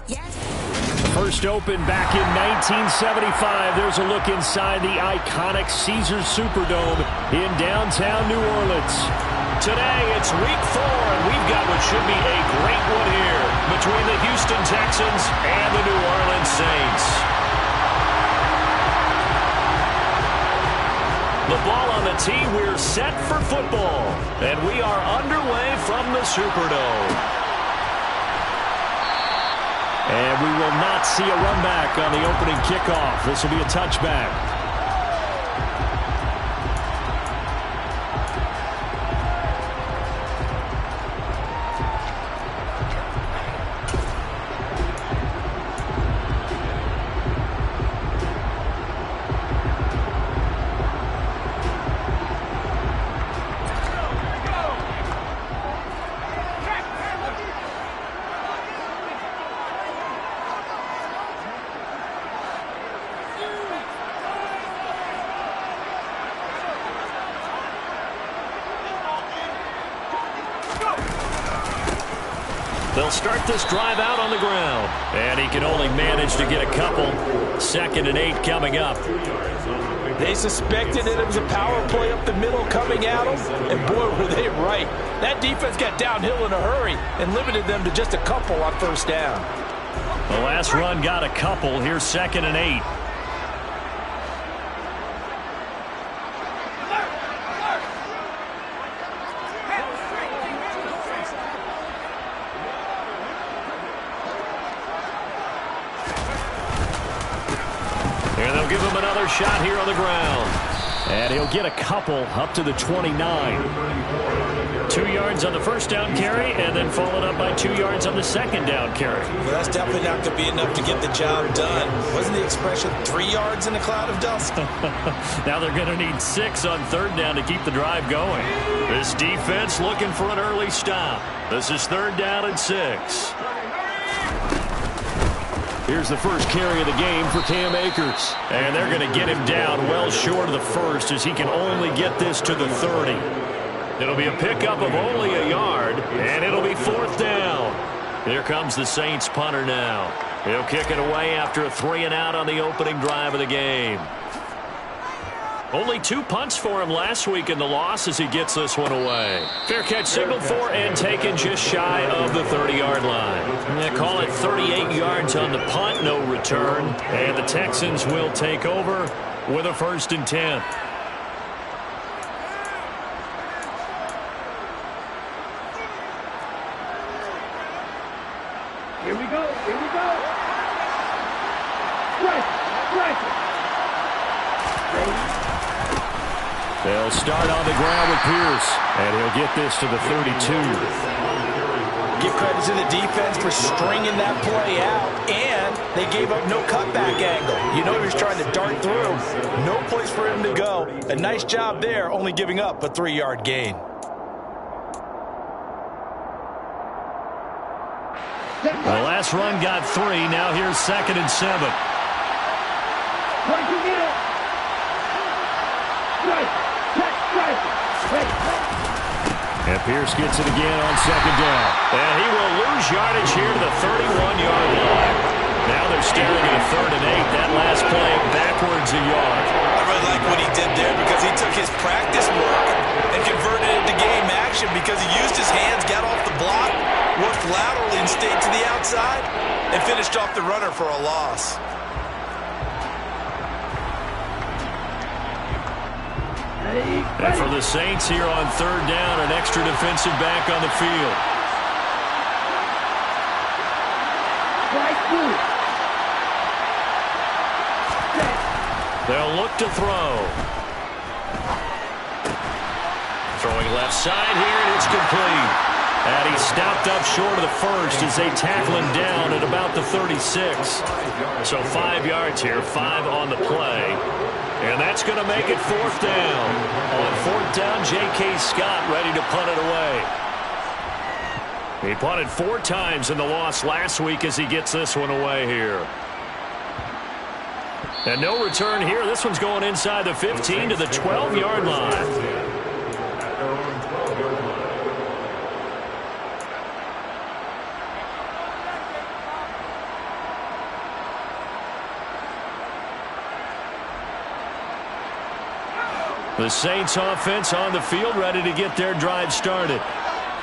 First opened back in 1975. There's a look inside the iconic Caesars Superdome in downtown New Orleans. Today, it's week 4, and we've got what should be a great one here between the Houston Texans and the New Orleans Saints. The ball on the tee, we're set for football, and we are underway from the Superdome. And we will not see a run back on the opening kickoff. This will be a touchback. They'll start this drive out on the ground. And he can only manage to get a couple. 2nd and 8 coming up. They suspected that it was a power play up the middle coming at them. And boy, were they right. That defense got downhill in a hurry and limited them to just a couple on first down. The last run got a couple. Here's 2nd and 8. Shot here on the ground. And he'll get a couple up to the 29. 2 yards on the first down carry, and then followed up by 2 yards on the second down carry. Well, that's definitely not going to be enough to get the job done. Wasn't the expression 3 yards in a cloud of dust? Now they're going to need 6 on 3rd down to keep the drive going. This defense looking for an early stop. This is 3rd down and 6. Here's the first carry of the game for Cam Akers. And they're going to get him down well short of the first as he can only get this to the 30. It'll be a pickup of only a yard, and it'll be 4th down. Here comes the Saints punter now. He'll kick it away after a 3 and out on the opening drive of the game. Only 2 punts for him last week in the loss as he gets this one away. Fair catch signaled for and taken just shy of the 30-yard line. Call it 38 yards on the punt, no return. And the Texans will take over with a 1st and 10. Here we go. Here we go. Strike. They'll start on the ground with Pierce, and he'll get this to the 32. Give credit to the defense for stringing that play out, and they gave up no cutback angle. You know he was trying to dart through. No place for him to go. A nice job there, only giving up a 3-yard gain. The last run got 3. Now here's 2nd and 7. And Pierce gets it again on 2nd down. And he will lose yardage here to the 31-yard line. Now they're staring at a 3rd and 8. That last play backwards a yard. I really like what he did there because he took his practice work and converted it to game action because he used his hands, got off the block, worked laterally and stayed to the outside, and finished off the runner for a loss. And for the Saints here on 3rd down, an extra defensive back on the field. They'll look to throw. Throwing left side here, and it's complete. And he stopped up short of the first as they tackle him down at about the 36. So 5 yards here, 5 on the play. And that's going to make it 4th down. On 4th down, J.K. Scott ready to punt it away. He punted 4 times in the loss last week as he gets this one away here. And no return here. This one's going inside the 15 to the 12-yard line. The Saints offense on the field, ready to get their drive started.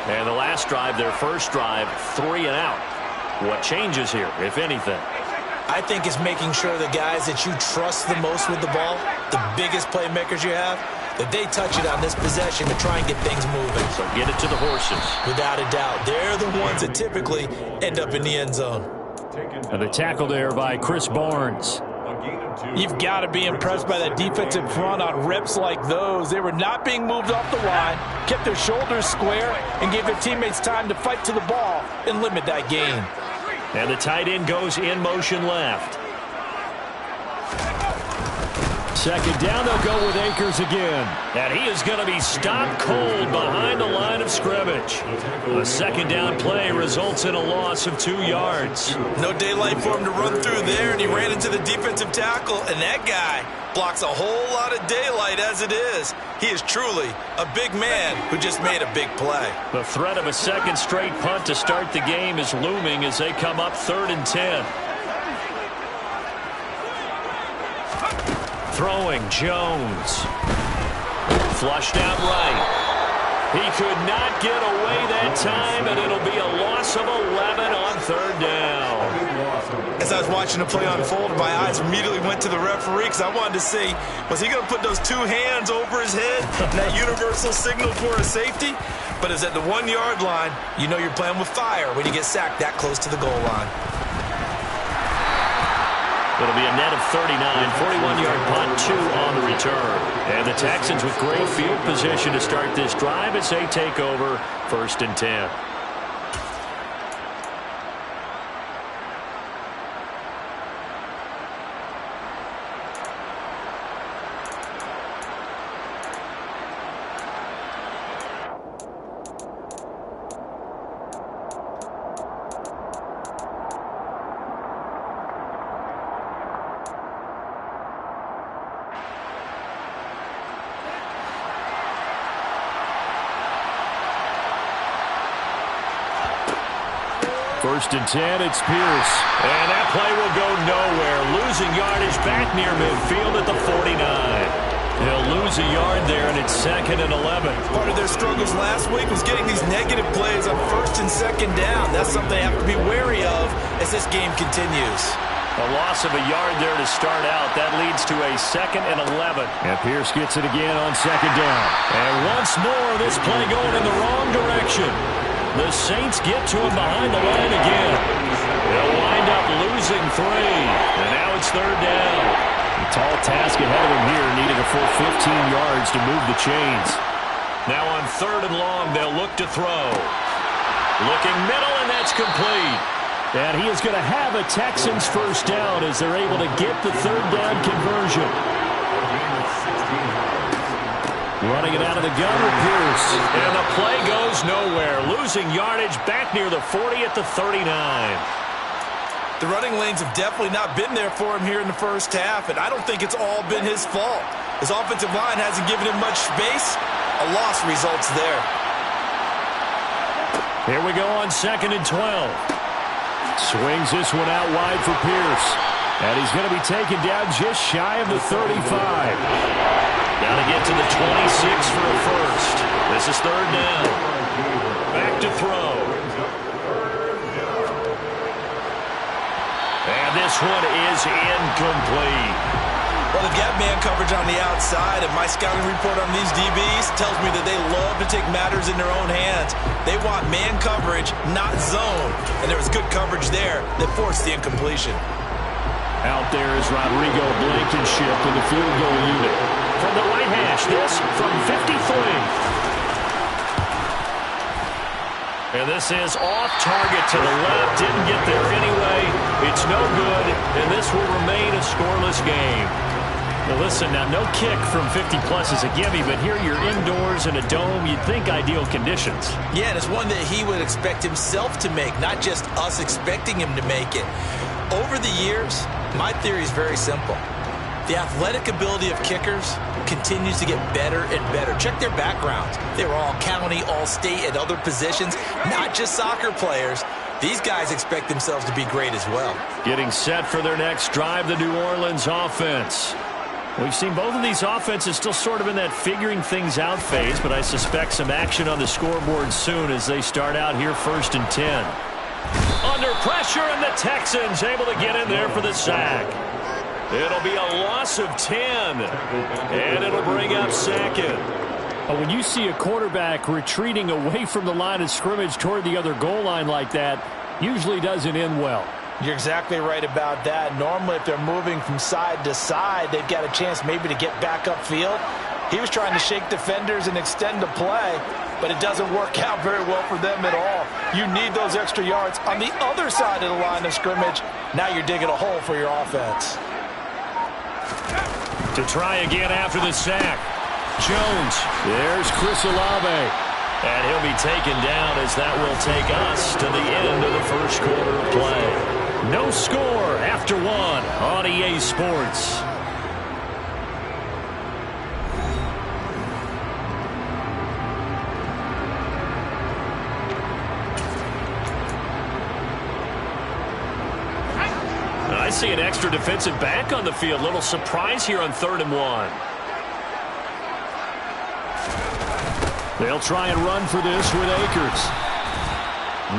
And the last drive, their first drive, 3 and out. What changes here, if anything? I think it's making sure the guys that you trust the most with the ball, the biggest playmakers you have, that they touch it on this possession to try and get things moving. So get it to the horses. Without a doubt. They're the ones that typically end up in the end zone. And the tackle there by Chris Barnes. You've got to be impressed by that defensive front on reps like those. They were not being moved off the line, kept their shoulders square, and gave their teammates time to fight to the ball and limit that gain. And the tight end goes in motion left. Second down, they'll go with Akers again. And he is going to be stopped cold behind the line of scrimmage. A second down play results in a loss of 2 yards. No daylight for him to run through there, and he ran into the defensive tackle, and that guy blocks a whole lot of daylight as it is. He is truly a big man who just made a big play. The threat of a second straight punt to start the game is looming as they come up 3rd and 10. Throwing, Jones. Flushed out right. He could not get away that time, and it'll be a loss of 11 on 3rd down. As I was watching the play unfold, my eyes immediately went to the referee because I wanted to see, was he going to put those 2 hands over his head, that universal signal for a safety? But it's at the 1-yard line. You know you're playing with fire when you get sacked that close to the goal line. It'll be a net of 39, 41-yard punt, 2 on the return. And the Texans with great field position to start this drive as they take over 1st and 10. First and 10, it's Pierce. And that play will go nowhere. Losing yardage back near midfield at the 49. They'll lose a yard there, and it's 2nd and 11. Part of their struggles last week was getting these negative plays on 1st and 2nd down. That's something they have to be wary of as this game continues. A loss of a yard there to start out. That leads to a 2nd and 11. And Pierce gets it again on 2nd down. And once more, this play going in the wrong direction. The Saints get to him behind the line again. They'll wind up losing 3. And now it's 3rd down. A tall task ahead of him here, needing a full 15 yards to move the chains. Now on 3rd and long, they'll look to throw. Looking middle, and that's complete. And he is going to have a Texans first down as they're able to get the 3rd down conversion. Running it out of the gun with Pierce. And the play goes nowhere. Losing yardage back near the 40 at the 39. The running lanes have definitely not been there for him here in the first half, and I don't think it's all been his fault. His offensive line hasn't given him much space. A loss results there. Here we go on 2nd and 12. Swings this one out wide for Pierce. And he's going to be taken down just shy of the 35. Got to get to the 26 for a first. This is 3rd down. Back to throw. And this one is incomplete. Well, they've got man coverage on the outside, and my scouting report on these DBs tells me that they love to take matters in their own hands. They want man coverage, not zone. And there was good coverage there that forced the incompletion. Out there is Rodrigo Blankenship in the field goal unit. From the right hash, this from 53. And this is off target to the left. Didn't get there anyway. It's no good, and this will remain a scoreless game. Now listen, now no kick from 50-plus is a gimme, but here you're indoors in a dome. You'd think ideal conditions. Yeah, and it's one that he would expect himself to make, not just us expecting him to make it. Over the years, my theory is very simple. The athletic ability of kickers continues to get better and better. Check their backgrounds. They were all county, all state, at other positions, not just soccer players. These guys expect themselves to be great as well. Getting set for their next drive, the New Orleans offense. We've seen both of these offenses still sort of in that figuring things out phase, but I suspect some action on the scoreboard soon as they start out here 1st and 10. Under pressure, and the Texans able to get in there for the sack. It'll be a loss of 10, and it'll bring up 2nd. When you see a quarterback retreating away from the line of scrimmage toward the other goal line like that, usually doesn't end well. You're exactly right about that. Normally, if they're moving from side to side, they've got a chance maybe to get back upfield. He was trying to shake defenders and extend the play, but it doesn't work out very well for them at all. You need those extra yards on the other side of the line of scrimmage. Now you're digging a hole for your offense. To try again after the sack. Jones. There's Chris Olave. And he'll be taken down as that will take us to the end of the first quarter of play. No score after 1 on EA Sports. I see an extra defensive back on the field. Little surprise here on 3rd and 1. They'll try and run for this with Akers.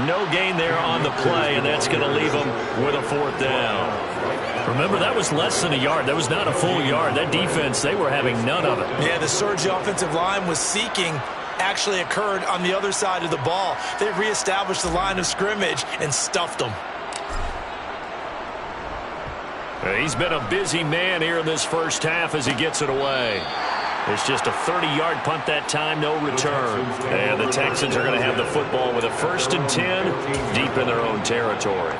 No gain there on the play, and that's going to leave them with a 4th down. Remember, that was less than a yard. That was not a full yard. That defense, they were having none of it. Yeah, the surge the offensive line was seeking actually occurred on the other side of the ball. They reestablished the line of scrimmage and stuffed them. He's been a busy man here in this first half as he gets it away. It's just a 30-yard punt that time, no return. And the Texans are going to have the football with a 1st and 10 deep in their own territory.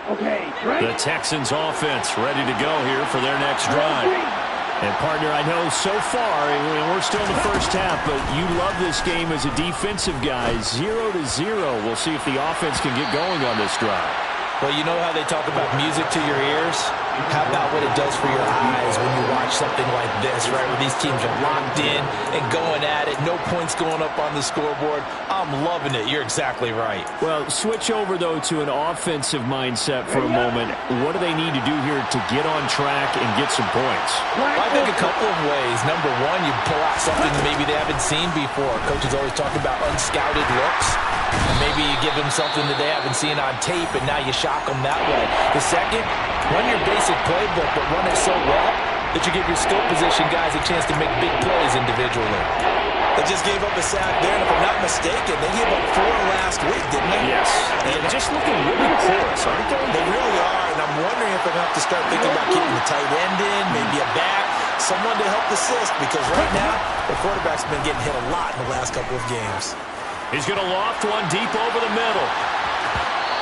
Okay, the Texans offense ready to go here for their next drive. And, partner, I know so far, we're still in the first half, but you love this game as a defensive guy. 0-0. We'll see if the offense can get going on this drive. Well, you know how they talk about music to your ears? How about what it does for your eyes when you watch something like this, right, where these teams are locked in and going at it, no points going up on the scoreboard? I'm loving it. You're exactly right. Well, switch over, though, to an offensive mindset for a moment. What do they need to do here to get on track and get some points? Well, I think a couple of ways. Number one, you pull out something that maybe they haven't seen before. Coaches always talk about unscouted looks. And maybe you give them something that they haven't seen on tape, and now you shock them that way. The second, run your basic playbook, but run it so well that you give your skill position guys a chance to make big plays individually. They just gave up a sack there, and if I'm not mistaken, they gave up 4 last week, didn't they? Yes. And just looking really porous, aren't they? They really are, and I'm wondering if they're going to have to start thinking about keeping the tight end in, maybe a back, someone to help assist, because right now, the quarterback's been getting hit a lot in the last couple of games. He's going to loft one deep over the middle.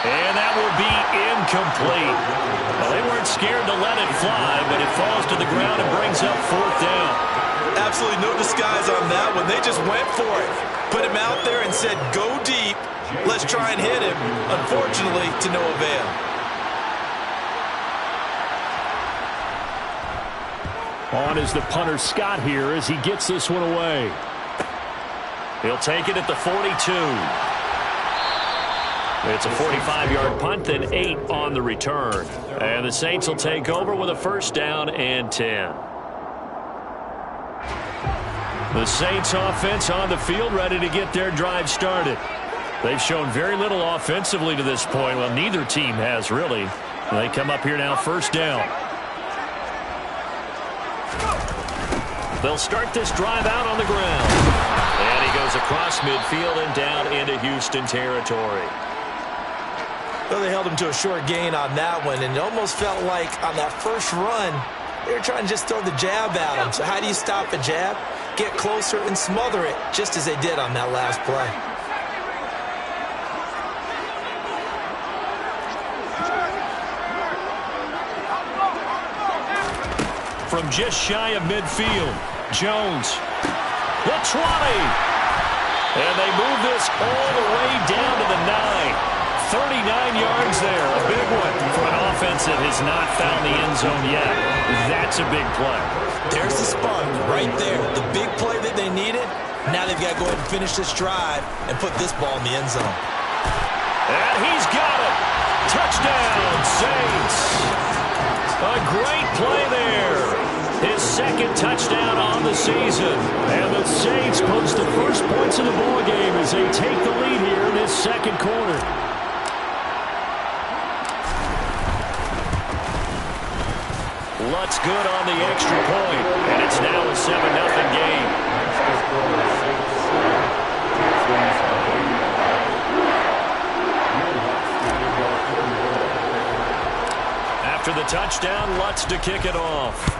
And that will be incomplete. Well, they weren't scared to let it fly, but it falls to the ground and brings up 4th down. Absolutely no disguise on that one. They just went for it. Put him out there and said, go deep. Let's try and hit him. Unfortunately, to no avail. On is the punter Scott here as he gets this one away. He'll take it at the 42. It's a 45-yard punt, then 8 on the return. And the Saints will take over with a 1st down and 10. The Saints offense on the field ready to get their drive started. They've shown very little offensively to this point. Well, neither team has really. They come up here now 1st down. They'll start this drive out on the ground. And he goes across midfield and down into Houston territory. Well, they held him to a short gain on that one, and it almost felt like on that first run, they were trying to just throw the jab at him. So how do you stop a jab? Get closer and smother it, just as they did on that last play. From just shy of midfield, Jones. The 20. And they move this all the way down to the 9. 39 yards there. A big one for an offense that has not found the end zone yet. That's a big play. There's the spark right there. The big play that they needed. Now they've got to go ahead and finish this drive and put this ball in the end zone. And he's got it. Touchdown, Saints. A great play there. His second touchdown on the season. And the Saints post the first points of the ball game as they take the lead here in this second quarter. Lutz good on the extra point, and it's now a 7-0 game. After the touchdown, Lutz to kick it off.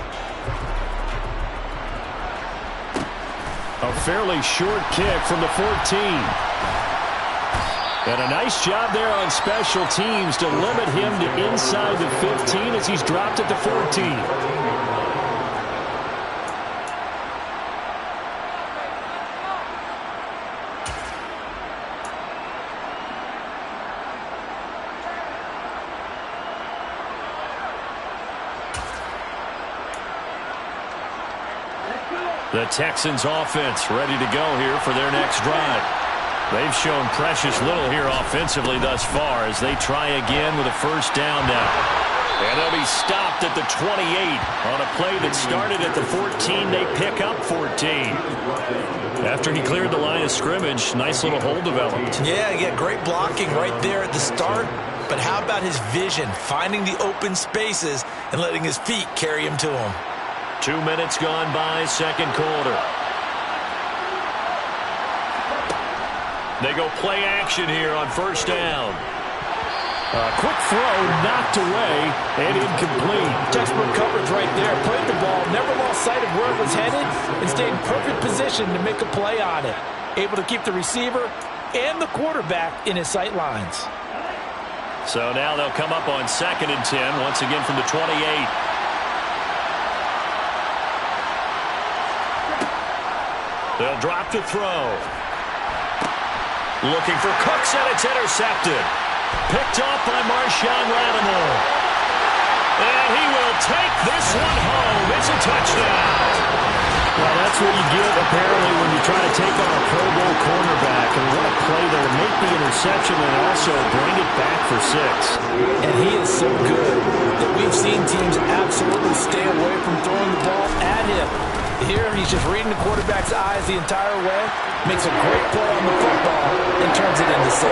A fairly short kick from the 14. And a nice job there on special teams to limit him to inside the 15 as he's dropped at the 14. The Texans offense ready to go here for their next drive. They've shown precious little here offensively thus far as they try again with a first down now. And they'll be stopped at the 28 on a play that started at the 14. They pick up 14. After he cleared the line of scrimmage, nice little hole developed. Yeah, great blocking right there at the start. But how about his vision, finding the open spaces and letting his feet carry him to him? 2 minutes gone by, second quarter. They go play action here on first down. Quick throw, knocked away, and incomplete. Textbook coverage right there. Played the ball, never lost sight of where it was headed, and stayed in perfect position to make a play on it. Able to keep the receiver and the quarterback in his sight lines. So now they'll come up on 2nd and 10, once again from the 28. They'll drop to throw. Looking for Cooks, and it's intercepted. Picked off by Marshawn Lattimore. And he will take this one home. It's a touchdown. Well, that's what you get, apparently, when you try to take on a Pro Bowl cornerback. And what a play there. Make the interception and also bring it back for 6. And he is so good that we've seen teams absolutely stay away from throwing the ball at him. Here, he's just reading the quarterback's eyes the entire way, makes a great play on the football, and turns it into 6.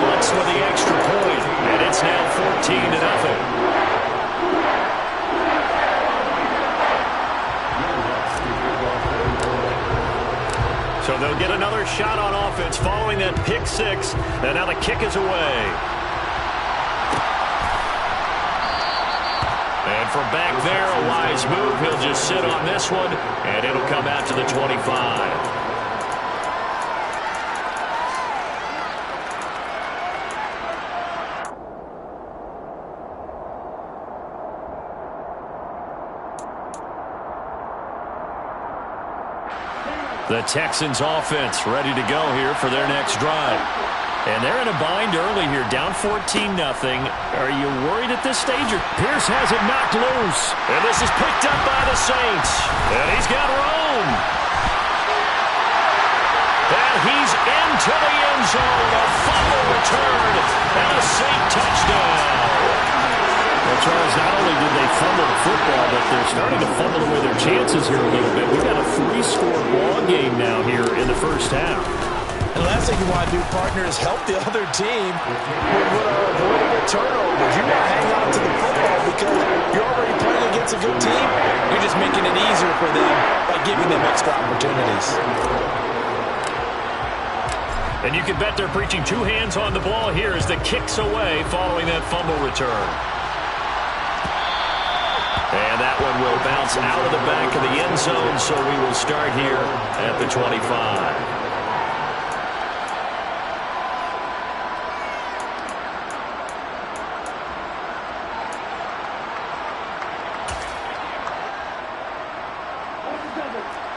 Lutz with the extra point, and it's now 14-0. So they'll get another shot on offense following that pick 6, and now the kick is away. And from back there, a wise move. He'll just sit on this one, and it'll come out to the 25. The Texans offense ready to go here for their next drive. And they're in a bind early here, down 14-0. Are you worried at this stage? Pierce has it knocked loose. And this is picked up by the Saints. And he's got room. And he's into the end zone. A fumble return. And a Saint touchdown. Well, Charles, not only did they fumble the football, but they're starting to fumble away their chances here a little bit. We've got a 3-score ball game now here in the first half. And the last thing you want to do, partner, is help the other team with avoiding a turnover. You want to hang on to the football because you're already playing against a good team. You're just making it easier for them by giving them extra opportunities. And you can bet they're preaching 2 hands on the ball here as the kick's away following that fumble return. And that one will bounce out of the back of the end zone, so we will start here at the 25.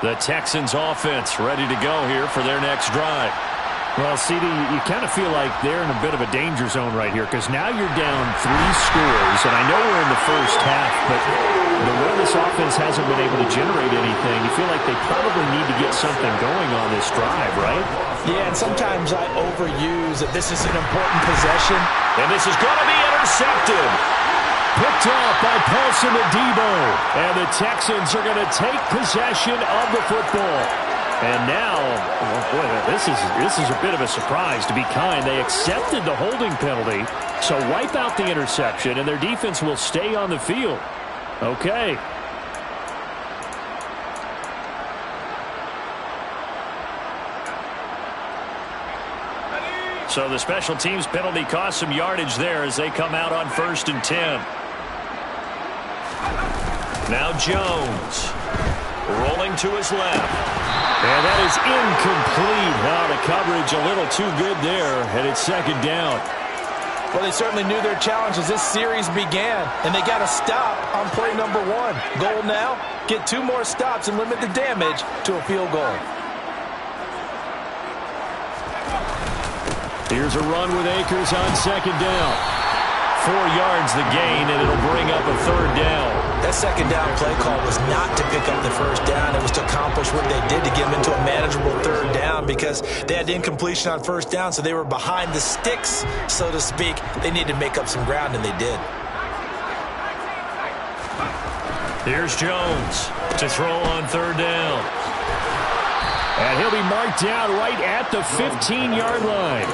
The Texans offense ready to go here for their next drive. Well, CD, you kind of feel like they're in a bit of a danger zone right here because now you're down 3 scores, and I know we're in the first half, but the way this offense hasn't been able to generate anything, you feel like they probably need to get something going on this drive, right? Yeah, and sometimes I overuse that this is an important possession. And this is going to be intercepted. Picked off by Paulson Adebo. And the Texans are going to take possession of the football. And now, boy, this is a bit of a surprise, to be kind. They accepted the holding penalty, so wipe out the interception, and their defense will stay on the field. Okay. So the special teams penalty cost some yardage there as they come out on 1st and 10. Now Jones rolling to his left. And that is incomplete. Now the coverage a little too good there, and it's 2nd down. Well, they certainly knew their challenge as this series began, and they got to stop on play number 1. Goal now, get 2 more stops and limit the damage to a field goal. Here's a run with Akers on 2nd down. 4 yards the gain, and it'll bring up a 3rd down. That 2nd down play call was not to pick up the 1st down. It was to accomplish what they did to get them into a manageable 3rd down because they had incompletion on 1st down, so they were behind the sticks, so to speak. They needed to make up some ground, and they did. Here's Jones to throw on 3rd down. And he'll be marked down right at the 15-yard line.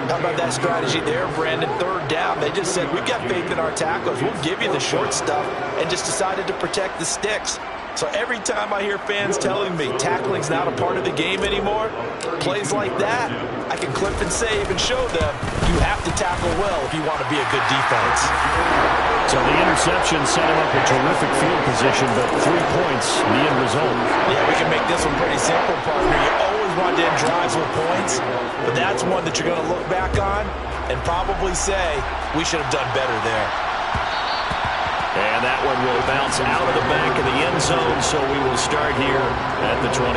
How about that strategy there, Brandon? 3rd down. They just said, we've got faith in our tacklers. We'll give you the short stuff, and just decided to protect the sticks. So every time I hear fans telling me tackling's not a part of the game anymore, plays like that, I can clip and save and show them you have to tackle well if you want to be a good defense. So the interception set him up a terrific field position, but 3 points, the end result. Yeah, we can make this one pretty simple, partner. You always want to end drives with points, but that's one that you're going to look back on and probably say, we should have done better there. And that one will bounce out of the back of the end zone, so we will start here at the 25.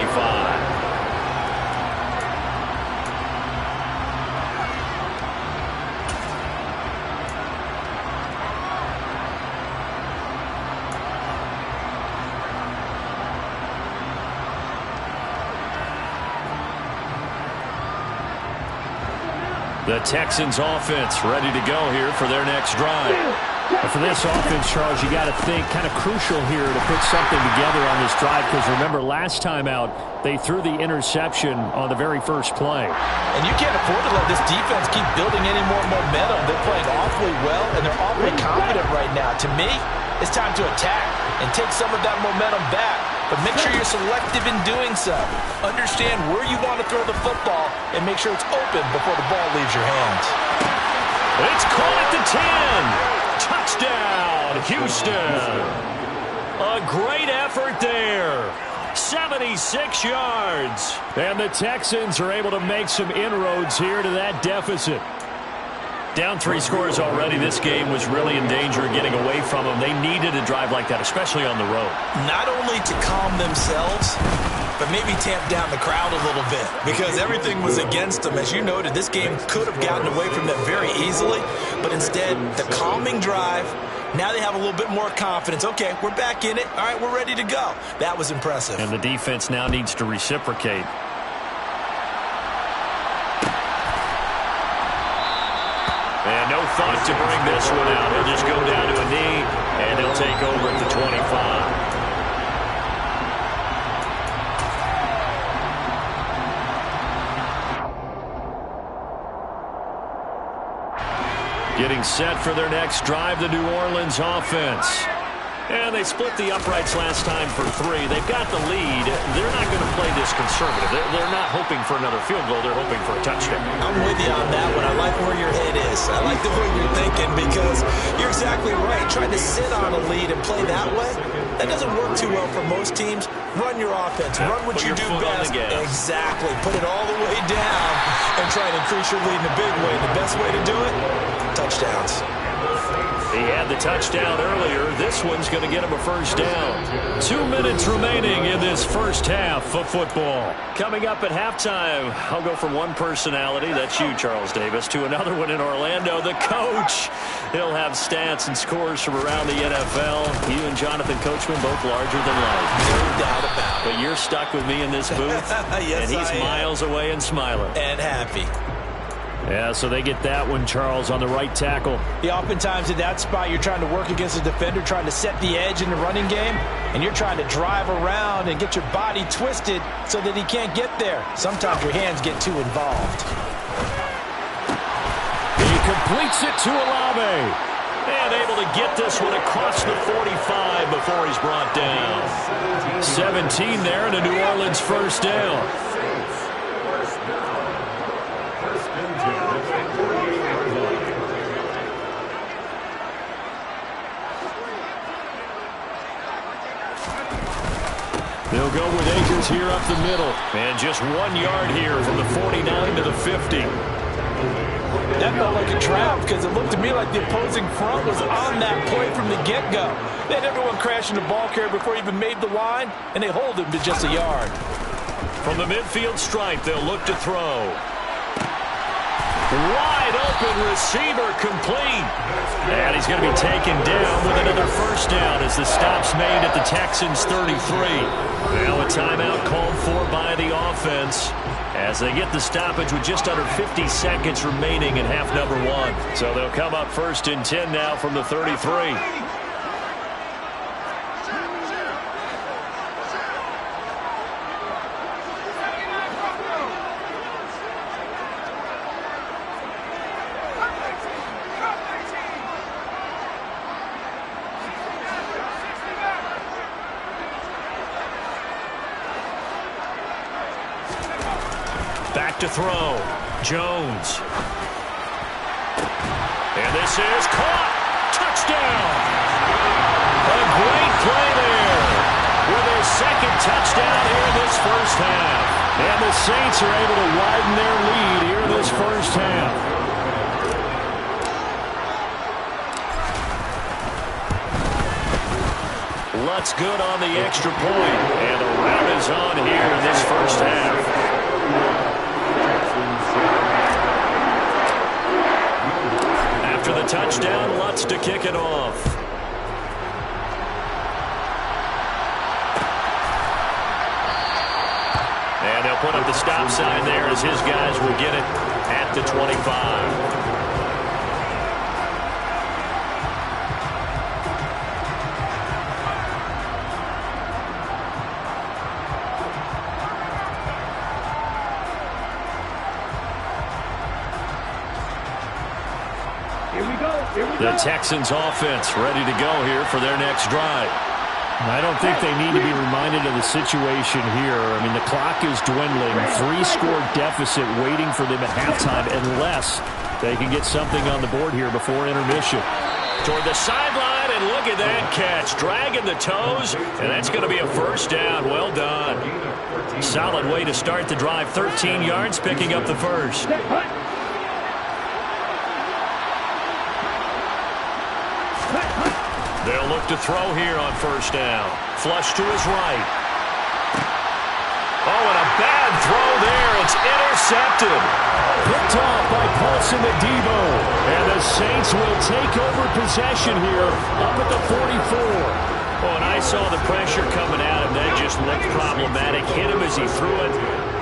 The Texans offense ready to go here for their next drive. And for this offense, Charles, you got to think kind of crucial here to put something together on this drive, because remember last time out they threw the interception on the very first play. And you can't afford to let this defense keep building any more momentum. They're playing awfully well, and they're awfully confident right now. To me, it's time to attack and take some of that momentum back. But make sure you're selective in doing so. Understand where you want to throw the football and make sure it's open before the ball leaves your hands. It's caught at the 10. Touchdown, Houston. A great effort there. 76 yards. And the Texans are able to make some inroads here to that deficit. Down 3 scores already. This game was really in danger of getting away from them. They needed a drive like that, especially on the road. Not only to calm themselves, but maybe tamp down the crowd a little bit, because everything was against them. As you noted, this game could have gotten away from them very easily, but instead, the calming drive, now they have a little bit more confidence. Okay, we're back in it. All right, we're ready to go. That was impressive. And the defense now needs to reciprocate. And no thought to bring this one out. He'll just go down to a knee, and he'll take over at the 25. Getting set for their next drive, the New Orleans offense. And they split the uprights last time for 3. They've got the lead. They're not going to play this conservative. They're not hoping for another field goal. They're hoping for a touchdown. I'm with you on that one. I like where your head is. I like the way you're thinking, because you're exactly right. Trying to sit on a lead and play that way, that doesn't work too well for most teams. Run your offense. Run what you do best. Exactly. Put it all the way down and try and increase your lead in a big way. The best way to do it, touchdowns. He had the touchdown earlier. This one's going to get him a first down. 2 minutes remaining in this first half of football. Coming up at halftime, I'll go from one personality, that's you, Charles Davis, to another one in Orlando, the coach. He'll have stats and scores from around the NFL. You and Jonathan Coachman both larger than life. No doubt about it. But you're stuck with me in this booth, yes, and he's miles away and smiling. And happy. Yeah, so they get that one, Charles, on the right tackle. Yeah, oftentimes in that spot, you're trying to work against a defender, trying to set the edge in the running game, and you're trying to drive around and get your body twisted so that he can't get there. Sometimes your hands get too involved. He completes it to Olave. And able to get this one across the 45 before he's brought down. 17 there and a New Orleans first down. They'll go with Akers here up the middle. And just 1 yard here from the 49 to the 50. That felt like a trap because it looked to me like the opposing front was on that play from the get-go. They had everyone crashing the ball carrier before he even made the line, and they hold him to just a yard. From the midfield stripe, they'll look to throw. Wide open receiver complete. And he's going to be taken down with another first down as the stop's made at the Texans' 33. Now a timeout called for by the offense as they get the stoppage with just under 50 seconds remaining in half number one. So they'll come up first and 10 now from the 33. Back to throw. Jones. And this is caught. Touchdown. A great play there with his second touchdown here in this first half. And the Saints are able to widen their lead here in this first half. Lutz good on the extra point. And the rout is on here in this first half. After the touchdown, Lutz to kick it off. And they'll put up the stop sign there as his guys will get it at the 25. The Texans offense ready to go here for their next drive. I don't think they need to be reminded of the situation here. I mean, the clock is dwindling. 3-score deficit waiting for them at halftime unless they can get something on the board here before intermission. Toward the sideline, and look at that catch. Dragging the toes, and that's going to be a first down. Well done. Solid way to start the drive. 13 yards, picking up the first. They'll look to throw here on first down. Flush to his right. Oh, and a bad throw there. It's intercepted. Picked off by Paulson Adebo. And the Saints will take over possession here up at the 44. Oh, and I saw the pressure coming at him. That just looked problematic. Hit him as he threw it,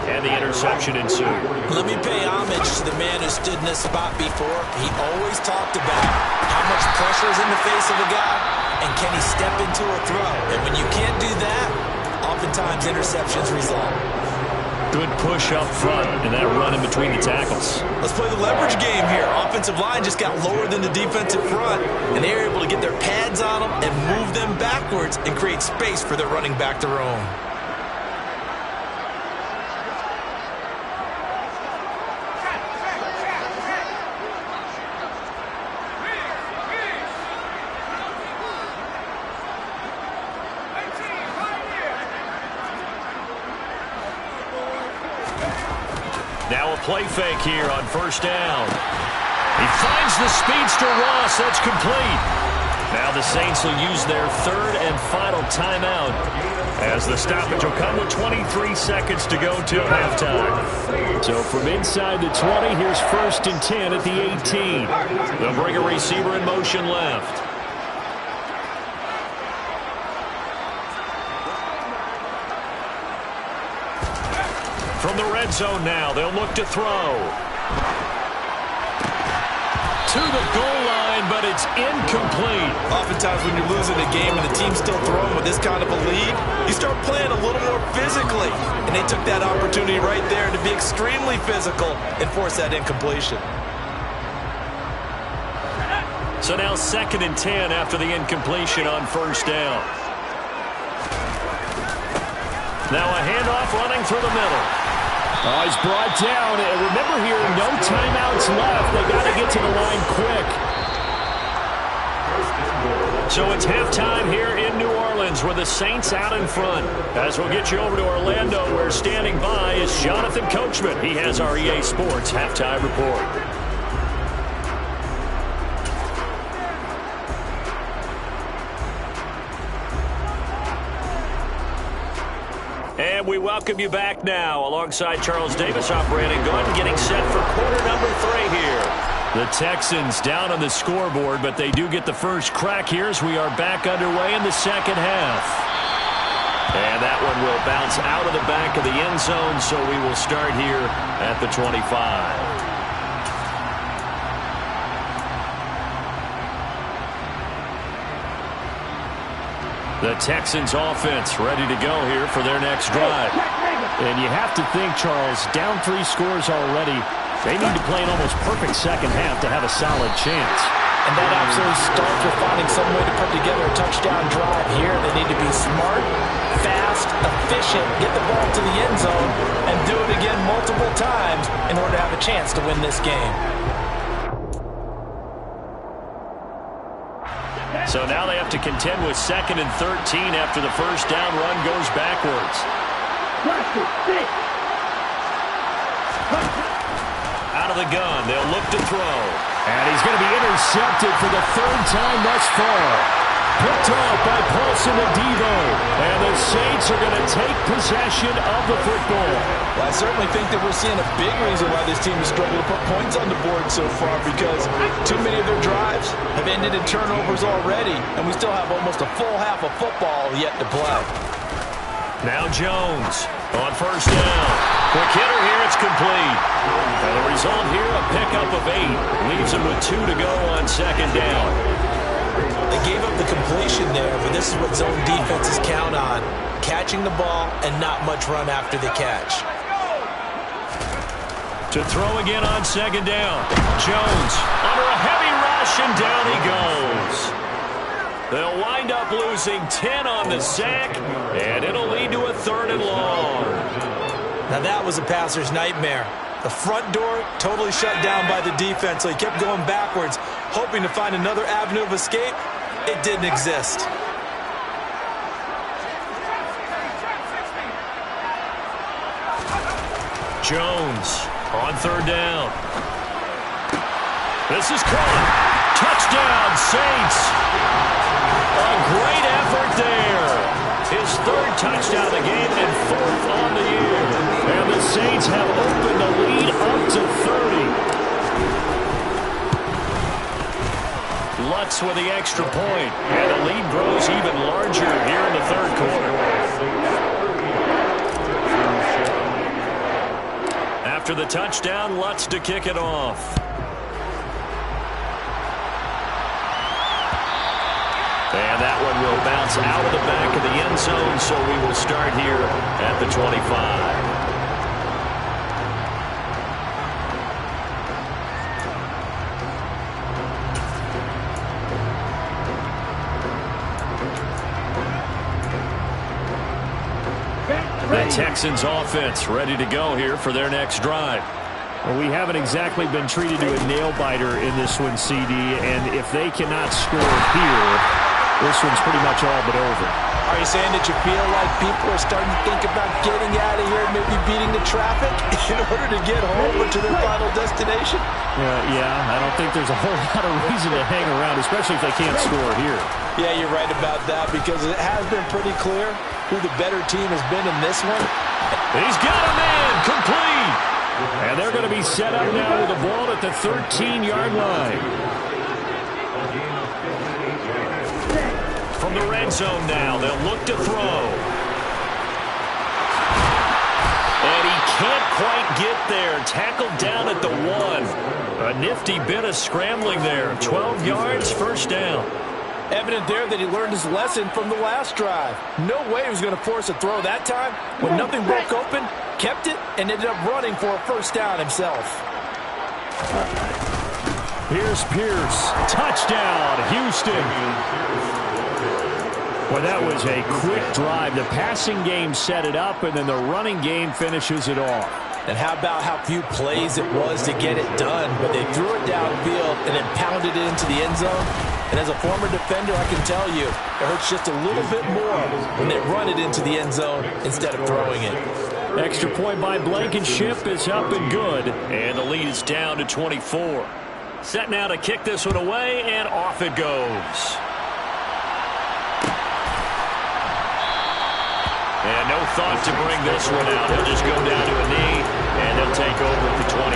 and the interception ensued. Let me pay homage to the man who stood in this spot before. He always talked about how much pressure is in the face of a guy, and can he step into a throw. And when you can't do that, oftentimes interceptions result. Good push up front, and that run in between the tackles. Let's play the leverage game here. Offensive line just got lower than the defensive front, and they were able to get their pads on them and move them backwards and create space for their running back to roam. Now a play fake here on first down. He finds the speedster Ross. That's complete. Now the Saints will use their third and final timeout as the stoppage will come with 23 seconds to go till halftime. So from inside the 20, here's 1st and 10 at the 18. They'll bring a receiver in motion left. From the red zone now, they'll look to throw. To the goal line, but it's incomplete. Oftentimes when you're losing a game and the team's still throwing with this kind of a lead, you start playing a little more physically. And they took that opportunity right there to be extremely physical and force that incompletion. So now 2nd and 10 after the incompletion on 1st down. Now a handoff running through the middle. Oh, he's brought down. And remember here, no timeouts left. They got to get to the line quick. So it's halftime here in New Orleans with the Saints out in front. As we'll get you over to Orlando, where standing by is Jonathan Coachman. He has our EA Sports halftime report. And we welcome you back now alongside Charles Davis, operating gun, getting set for quarter number 3 here. The Texans down on the scoreboard, but they do get the first crack here as we are back underway in the second half. And that one will bounce out of the back of the end zone, so we will start here at the 25. The Texans offense ready to go here for their next drive. And you have to think, Charles, down 3 scores already. They need to play an almost perfect second half to have a solid chance. And that absolutely starts with finding some way to put together a touchdown drive here. They need to be smart, fast, efficient, get the ball to the end zone, and do it again multiple times in order to have a chance to win this game. So now they have to contend with 2nd and 13 after the first down run goes backwards. Out of the gun, they'll look to throw. And he's going to be intercepted for the 3rd time thus far. Picked off by Paulson Adebo. And the Saints are going to take possession of the football. Well, I certainly think that we're seeing a big reason why this team has struggled to put points on the board so far, because too many of their drives have ended in turnovers already, and we still have almost a full half of football yet to play. Now Jones on 1st down. Quick hitter here, it's complete. And the result here, a pickup of 8. Leaves him with 2 to go on 2nd down. They gave up the completion there, but this is what zone defenses count on. Catching the ball and not much run after the catch. To throw again on 2nd down. Jones under a heavy rush, and down he goes. They'll wind up losing 10 on the sack, and it'll lead to a 3rd and long. Now that was a passer's nightmare. The front door totally shut down by the defense, so he kept going backwards, hoping to find another avenue of escape. It didn't exist. Jones on 3rd down. This is caught. Touchdown, Saints. A great effort there. His 3rd touchdown of the game and 4th on the year. And the Saints have opened the lead up to 30. Lutz with the extra point. And the lead grows even larger here in the 3rd quarter. After the touchdown, Lutz to kick it off. And that one will bounce out of the back of the end zone, so we will start here at the 25. The Texans offense ready to go here for their next drive. Well, we haven't exactly been treated to a nail-biter in this one, CD, and if they cannot score here, this one's pretty much all but over. Are you saying that you feel like people are starting to think about getting out of here, maybe beating the traffic in order to get home or to their final destination? Yeah, I don't think there's a whole lot of reason to hang around, especially if they can't score here. Yeah, you're right about that because it has been pretty clear who the better team has been in this one. He's got a man complete. And they're going to be set up now with the ball at the 13-yard line. From the red zone now, they'll look to throw. And he can't quite get there. Tackled down at the 1. A nifty bit of scrambling there. 12 yards, first down. Evident there that he learned his lesson from the last drive. No way he was going to force a throw that time. When nothing broke open, kept it, and ended up running for a first down himself. Here's Pierce. Touchdown, Houston. Well, that was a quick drive. The passing game set it up, and then the running game finishes it off. And how about how few plays it was to get it done, but they threw it downfield and then pounded it into the end zone. And as a former defender, I can tell you, it hurts just a little bit more when they run it into the end zone instead of throwing it. Extra point by Blankenship is up and good. And the lead is down to 24. Set now to kick this one away, and off it goes. And no thought to bring this one out. He'll just go down to a knee, and he'll take over at the 25.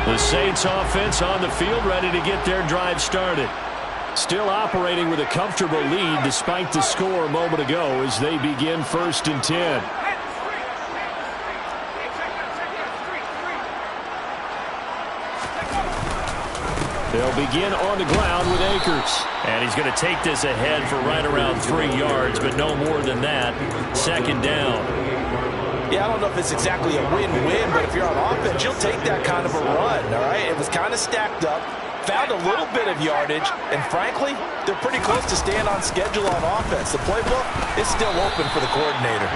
The Saints offense on the field, ready to get their drive started. Still operating with a comfortable lead despite the score a moment ago as they begin 1st and 10. They'll begin on the ground with Akers. And he's going to take this ahead for right around 3 yards, but no more than that. 2nd down. Yeah, I don't know if it's exactly a win-win, but if you're on offense, you'll take that kind of a run, all right? It was kind of stacked up, found a little bit of yardage, and frankly, they're pretty close to staying on schedule on offense. The playbook is still open for the coordinator.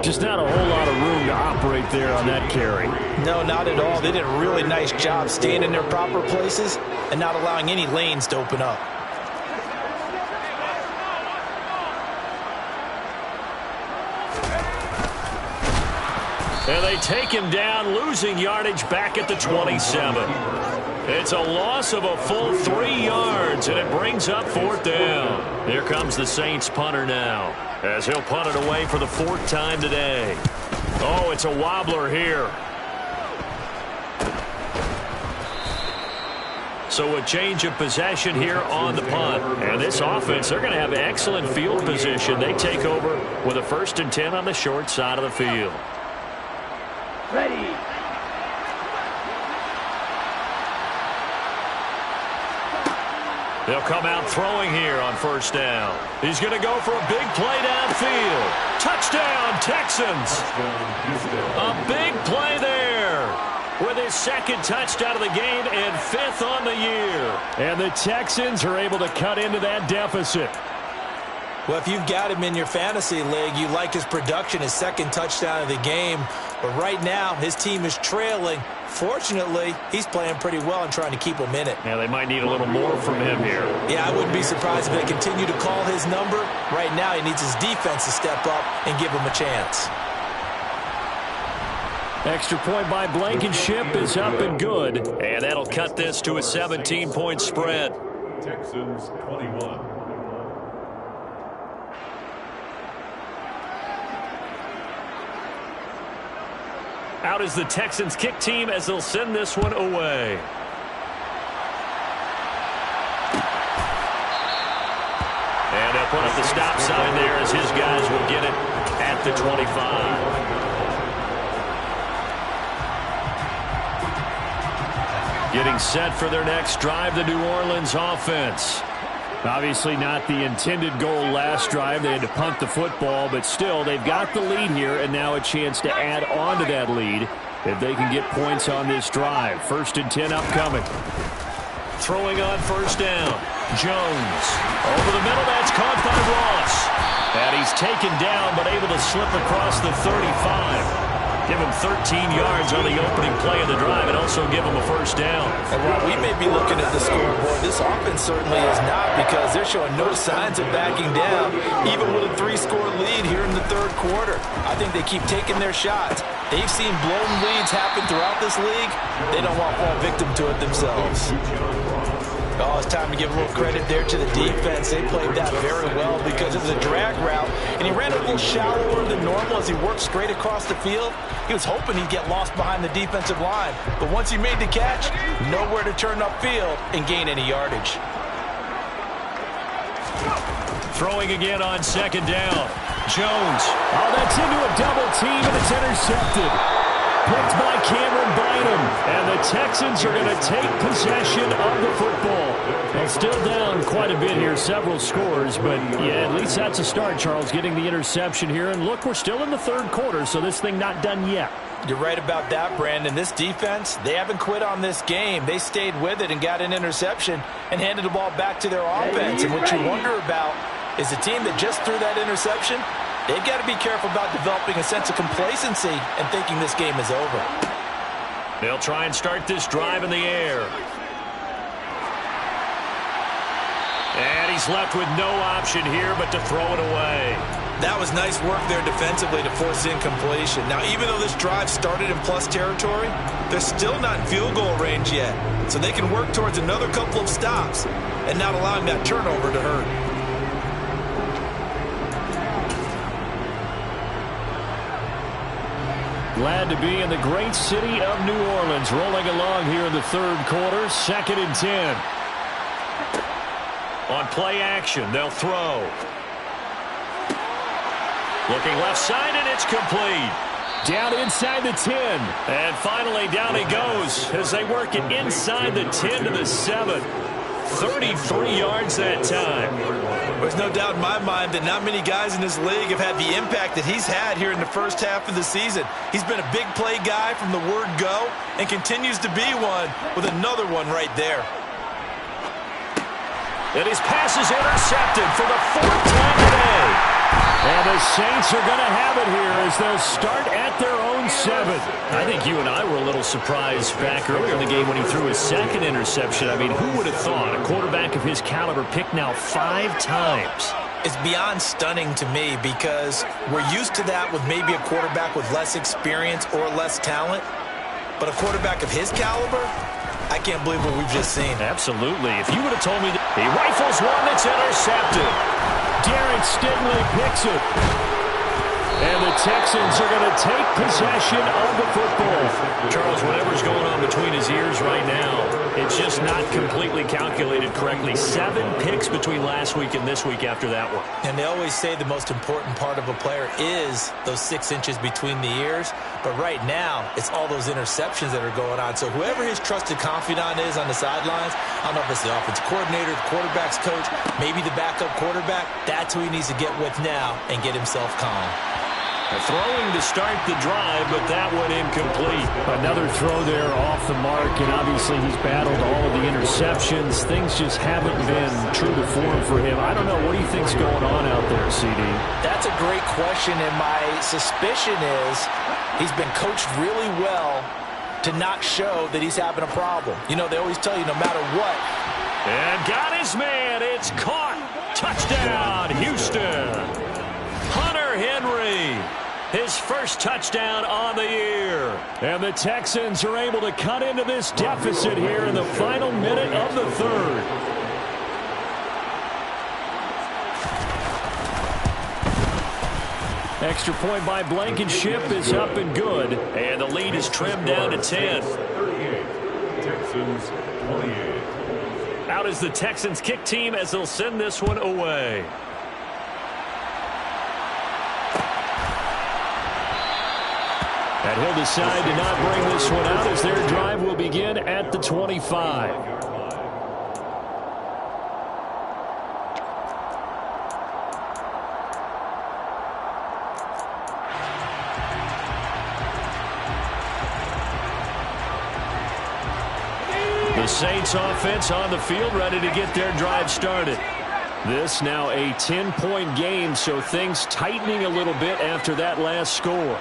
Just not a whole lot of room to operate there on that carry. No, not at all. They did a really nice job staying in their proper places and not allowing any lanes to open up. And they take him down, losing yardage back at the 27. It's a loss of a full 3 yards, and it brings up 4th down. Here comes the Saints punter now, as he'll punt it away for the 4th time today. Oh, it's a wobbler here. So a change of possession here on the punt. And this offense, they're going to have excellent field position. They take over with a 1st and 10 on the short side of the field. Ready. They'll come out throwing here on 1st down. He's going to go for a big play downfield. Touchdown, Texans. A big play there with his 2nd touchdown of the game and 5th on the year. And the Texans are able to cut into that deficit. Well, if you've got him in your fantasy league, you like his production, his 2nd touchdown of the game. But right now, his team is trailing. Fortunately, he's playing pretty well and trying to keep him in it. Yeah, they might need a little more from him here. Yeah, I wouldn't be surprised if they continue to call his number. Right now, he needs his defense to step up and give him a chance. Extra point by Blankenship is up and good. And that'll cut this to a 17-point spread. Texans 21. Out is the Texans kick team as they'll send this one away. And they'll put up the stop sign there as his guys will get it at the 25. Getting set for their next drive, the New Orleans offense. Obviously not the intended goal last drive. They had to punt the football, but still, they've got the lead here, and now a chance to add on to that lead if they can get points on this drive. 1st and 10 upcoming. Throwing on 1st down. Jones. Over the middle, that's caught by Ross. And he's taken down, but able to slip across the 35. Give him 13 yards on the opening play of the drive and also give him a first down. And while we may be looking at the scoreboard, this offense certainly is not, because they're showing no signs of backing down, even with a 3-score lead here in the third quarter. I think they keep taking their shots. They've seen blown leads happen throughout this league. They don't want to fall victim to it themselves. Oh, it's time to give a little credit there to the defense. They played that very well because it was a drag route, and he ran a little shallower than normal as he worked straight across the field. He was hoping he'd get lost behind the defensive line, but once he made the catch, nowhere to turn upfield and gain any yardage. Throwing again on second down. Jones. Oh, that's into a double team, and it's intercepted. Picked by Cameron Bynum, and the Texans are going to take possession of the football. Well, still down quite a bit here, several scores, but yeah, at least that's a start, Charles, getting the interception here. And look, we're still in the third quarter, so this thing not done yet. You're right about that, Brandon. This defense, they haven't quit on this game. They stayed with it and got an interception and handed the ball back to their offense. And what you wonder about is the team that just threw that interception, they've got to be careful about developing a sense of complacency and thinking this game is over. They'll try and start this drive in the air. And he's left with no option here but to throw it away. That was nice work there defensively to force incompletion. Now, even though this drive started in plus territory, they're still not in field goal range yet. So they can work towards another couple of stops and not allowing that turnover to hurt. Glad to be in the great city of New Orleans, rolling along here in the third quarter, 2nd and 10. On play action, they'll throw. Looking left side, and it's complete. Down inside the 10. And finally, down he goes as they work it inside the 10 to the 7. 33 yards that time. There's no doubt in my mind that not many guys in this league have had the impact that he's had here in the first half of the season. He's been a big play guy from the word go and continues to be one with another one right there. And his pass is intercepted for the 4th time today. And the Saints are going to have it here as they'll start at their own 7. I think you and I were a little surprised back earlier in the game when he threw his 2nd interception. I mean, who would have thought a quarterback of his caliber picked now 5 times? It's beyond stunning to me because we're used to that with maybe a quarterback with less experience or less talent. But a quarterback of his caliber, I can't believe what we've just seen. Absolutely. If you would have told me that he rifles one that's intercepted. Derek Stingley picks it. And the Texans are going to take possession of the football. Charles, whatever's going on between his ears right now, it's just not completely calculated correctly. 7 picks between last week and this week after that one. And they always say the most important part of a player is those 6 inches between the ears. But right now, it's all those interceptions that are going on. So whoever his trusted confidant is on the sidelines, I don't know if it's the offensive coordinator, the quarterback's coach, maybe the backup quarterback, that's who he needs to get with now and get himself calm. Throwing to start the drive, but that one incomplete. Another throw there off the mark, and obviously he's battled all of the interceptions. Things just haven't been true to form for him. I don't know. What do you think's going on out there, CD? That's a great question, and my suspicion is he's been coached really well to not show that he's having a problem. You know, they always tell you no matter what. And got his man. It's caught. Touchdown, Houston. Hunter Henry. His first touchdown on the year. And the Texans are able to cut into this deficit here in the final minute of the third. Extra point by Blankenship is up and good. And the lead is trimmed down to 10. 38. Texans 28. Out is the Texans kick team as they'll send this one away. And he'll decide to not bring this one out as their drive will begin at the 25. The Saints offense on the field ready to get their drive started. This now a 10-point game, so things tightening a little bit after that last score.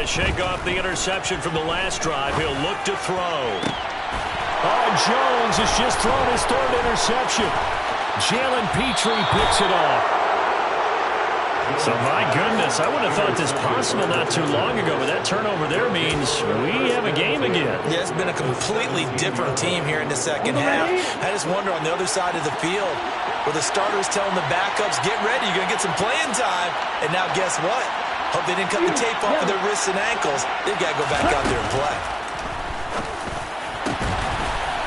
to shake off the interception from the last drive, he'll look to throw. Oh, Jones has just thrown his third interception. Jalen Petrie picks it off. So, my goodness, I wouldn't have thought this possible not too long ago, but that turnover there means we have a game again. Yeah, it's been a completely different team here in the second half. I just wonder on the other side of the field, where the starters telling the backups, get ready, you're going to get some playing time. And now guess what? Hope they didn't cut the tape off of their wrists and ankles. They've got to go back out there and play.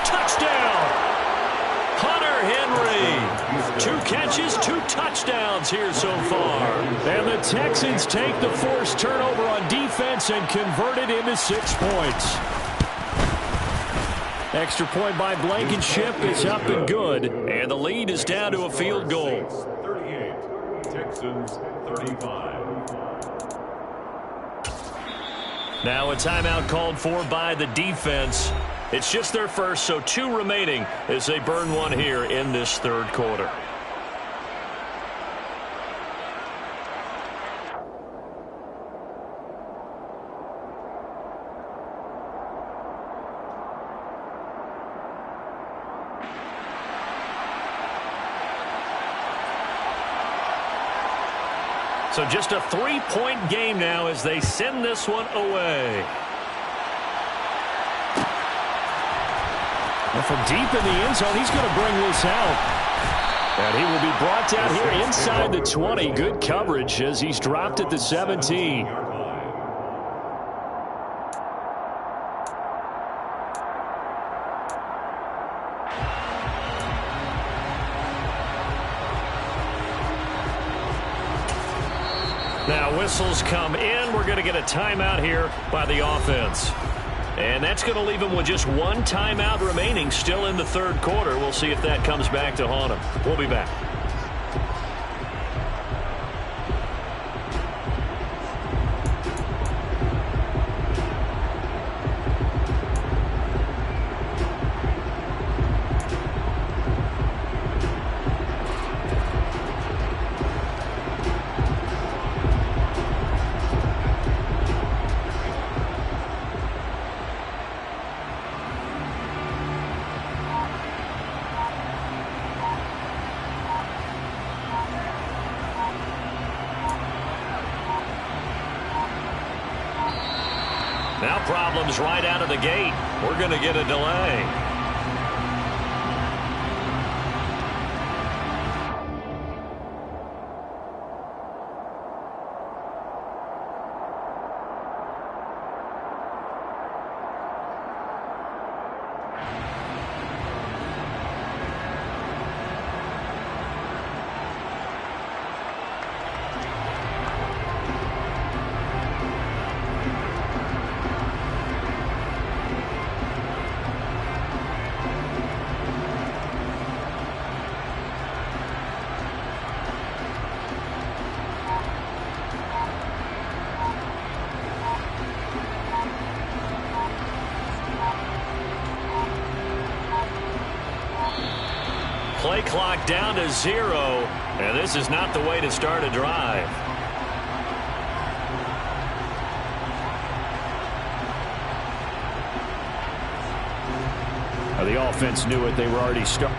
Touchdown! Hunter Henry. 2 catches, 2 touchdowns here so far. And the Texans take the forced turnover on defense and convert it into 6 points. Extra point by Blankenship is up and good. And the lead is down to a field goal. 38. Texans 35. Now a timeout called for by the defense. It's just their first, so 2 remaining as they burn one here in this third quarter. So just a 3-point game now as they send this one away. And from deep in the end zone, he's going to bring this out. And he will be brought down here inside the 20. Good coverage as he's dropped at the 17. Now whistles come in. We're going to get a timeout here by the offense. And that's going to leave them with just 1 timeout remaining still in the third quarter. We'll see if that comes back to haunt them. We'll be back. Now problems right out of the gate. We're going to get a delay. Play clock down to 0, and this is not the way to start a drive. The offense knew it. They were already starting.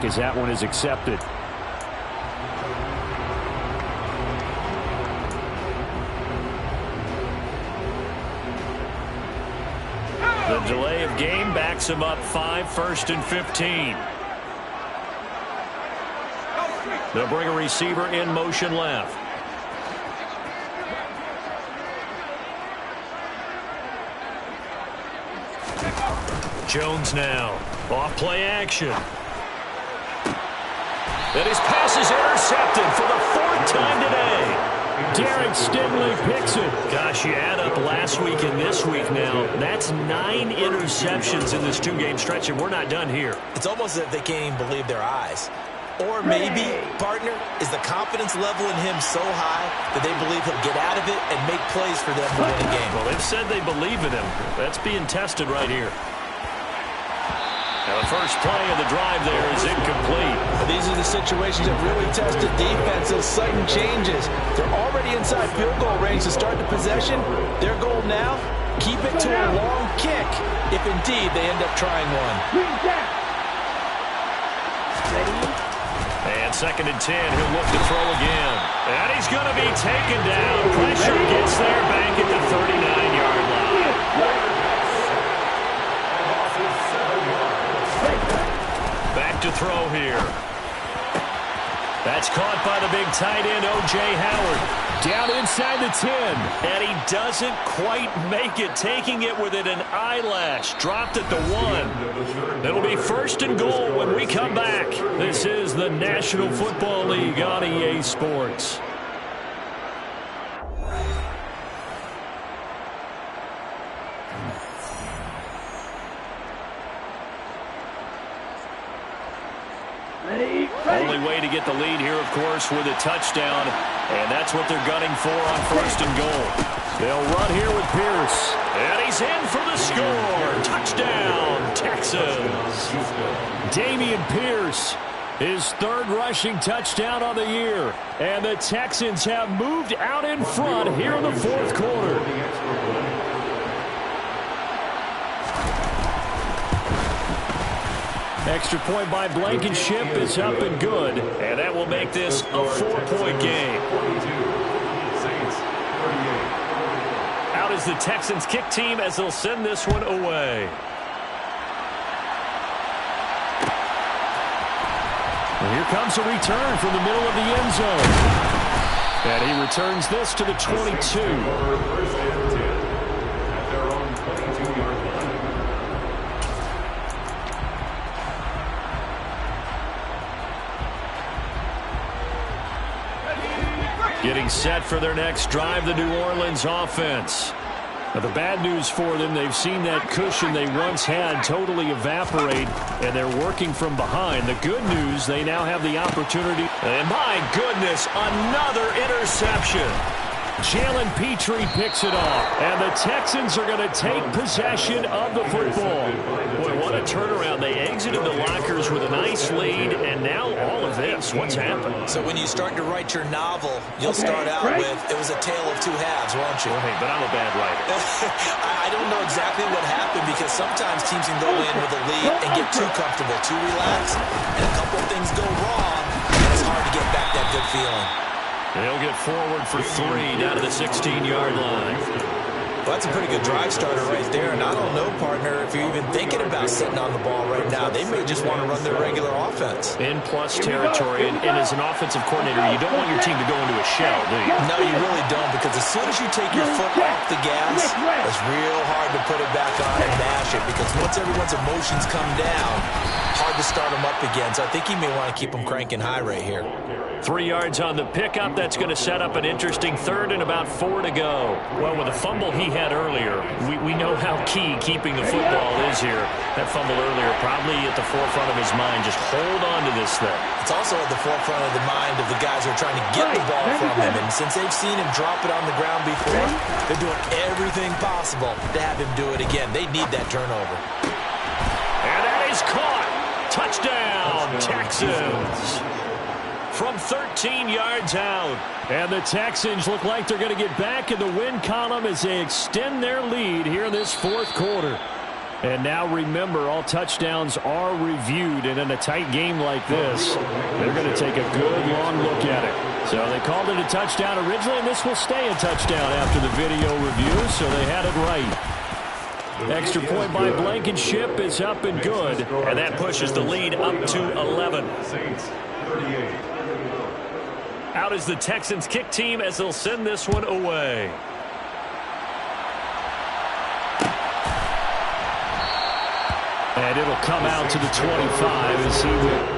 as that one is accepted. The delay of game backs him up 5, 1st and 15. They'll bring a receiver in motion left. Jones now. Off play action. And his pass is intercepted for the 4th time today. Derek Stingley picks it. Gosh, you add up last week and this week now. That's 9 interceptions in this 2-game stretch, and we're not done here. It's almost as if they can't even believe their eyes. Or maybe, partner, is the confidence level in him so high that they believe he'll get out of it and make plays for them to win a game. Well, they've said they believe in him. That's being tested right here. Now the first play of the drive there is incomplete. These are the situations that really test the defense, those sudden changes. They're already inside field goal range to start the possession. Their goal now, keep it to a long kick, if indeed they end up trying one. And 2nd and 10, he'll look to throw again. And he's going to be taken down. Pressure gets there back at the 39-yard line. Back to throw here. That's caught by the big tight end, O.J. Howard. Down inside the 10. And he doesn't quite make it, taking it within an eyelash. Dropped at the 1. It'll be 1st and goal when we come back. This is the National Football League on EA Sports. Only way to get the lead here, of course, with a touchdown, and that's what they're gunning for on 1st and goal. They'll run here with Pierce. And he's in for the score. Touchdown, Texans. Dameon Pierce, his 3rd rushing touchdown on the year. And the Texans have moved out in front here in the 4th quarter. Extra point by Blankenship is up and good. And that will make this a 4-point game. Out is the Texans kick team as they'll send this one away. And here comes a return from the middle of the end zone. And he returns this to the 22. Getting set for their next drive, the New Orleans offense. Now, the bad news for them, they've seen that cushion they once had totally evaporate, and they're working from behind. The good news, they now have the opportunity. And my goodness, another interception. Jalen Petrie picks it off, and the Texans are going to take possession of the football. Boy, what a turnaround. They exited the lockers with a nice lead, and now all of this. What's happened? So when you start to write your novel, you'll start out with, it was a tale of 2 halves, won't you? Well, hey, but I'm a bad writer. I don't know exactly what happened because sometimes teams can go in with a lead and get too comfortable, too relaxed, and a couple of things go wrong, and it's hard to get back that good feeling. They'll get forward for 3 down to the 16-yard line. Well, that's a pretty good drive starter right there. And I don't know, partner, if you're even thinking about sitting on the ball right now. They may just want to run their regular offense. In plus territory. And as an offensive coordinator, you don't want your team to go into a shell, do you? No, you really don't. Because as soon as you take your foot off the gas, it's real hard to put it back on and mash it. Because once everyone's emotions come down, hard to start them up again. So I think you may want to keep them cranking high right here. 3 yards on the pickup. That's going to set up an interesting 3rd and about 4 to go. Well, with the fumble he had earlier, we know how key keeping the football is here. That fumble earlier probably at the forefront of his mind. Just hold on to this thing. It's also at the forefront of the mind of the guys who are trying to get the ball from him. And since they've seen him drop it on the ground before, they're doing everything possible to have him do it again. They need that turnover. And that is caught. Touchdown, Texans. From 13 yards out. And the Texans look like they're going to get back in the win column as they extend their lead here in this 4th quarter. And now remember, all touchdowns are reviewed, and in a tight game like this, they're going to take a good long look at it. So they called it a touchdown originally, and this will stay a touchdown after the video review, so they had it right. Extra point by Blankenship is up and good, and that pushes the lead up to 11. Saints 38. Out is the Texans kick team as they'll send this one away. And it'll come out to the 25 as he will.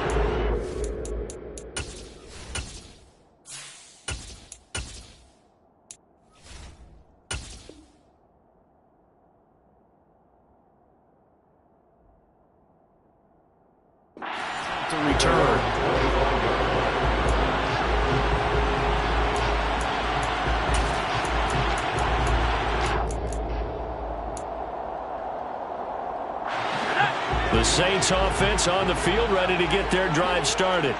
To return. The Saints offense on the field, ready to get their drive started.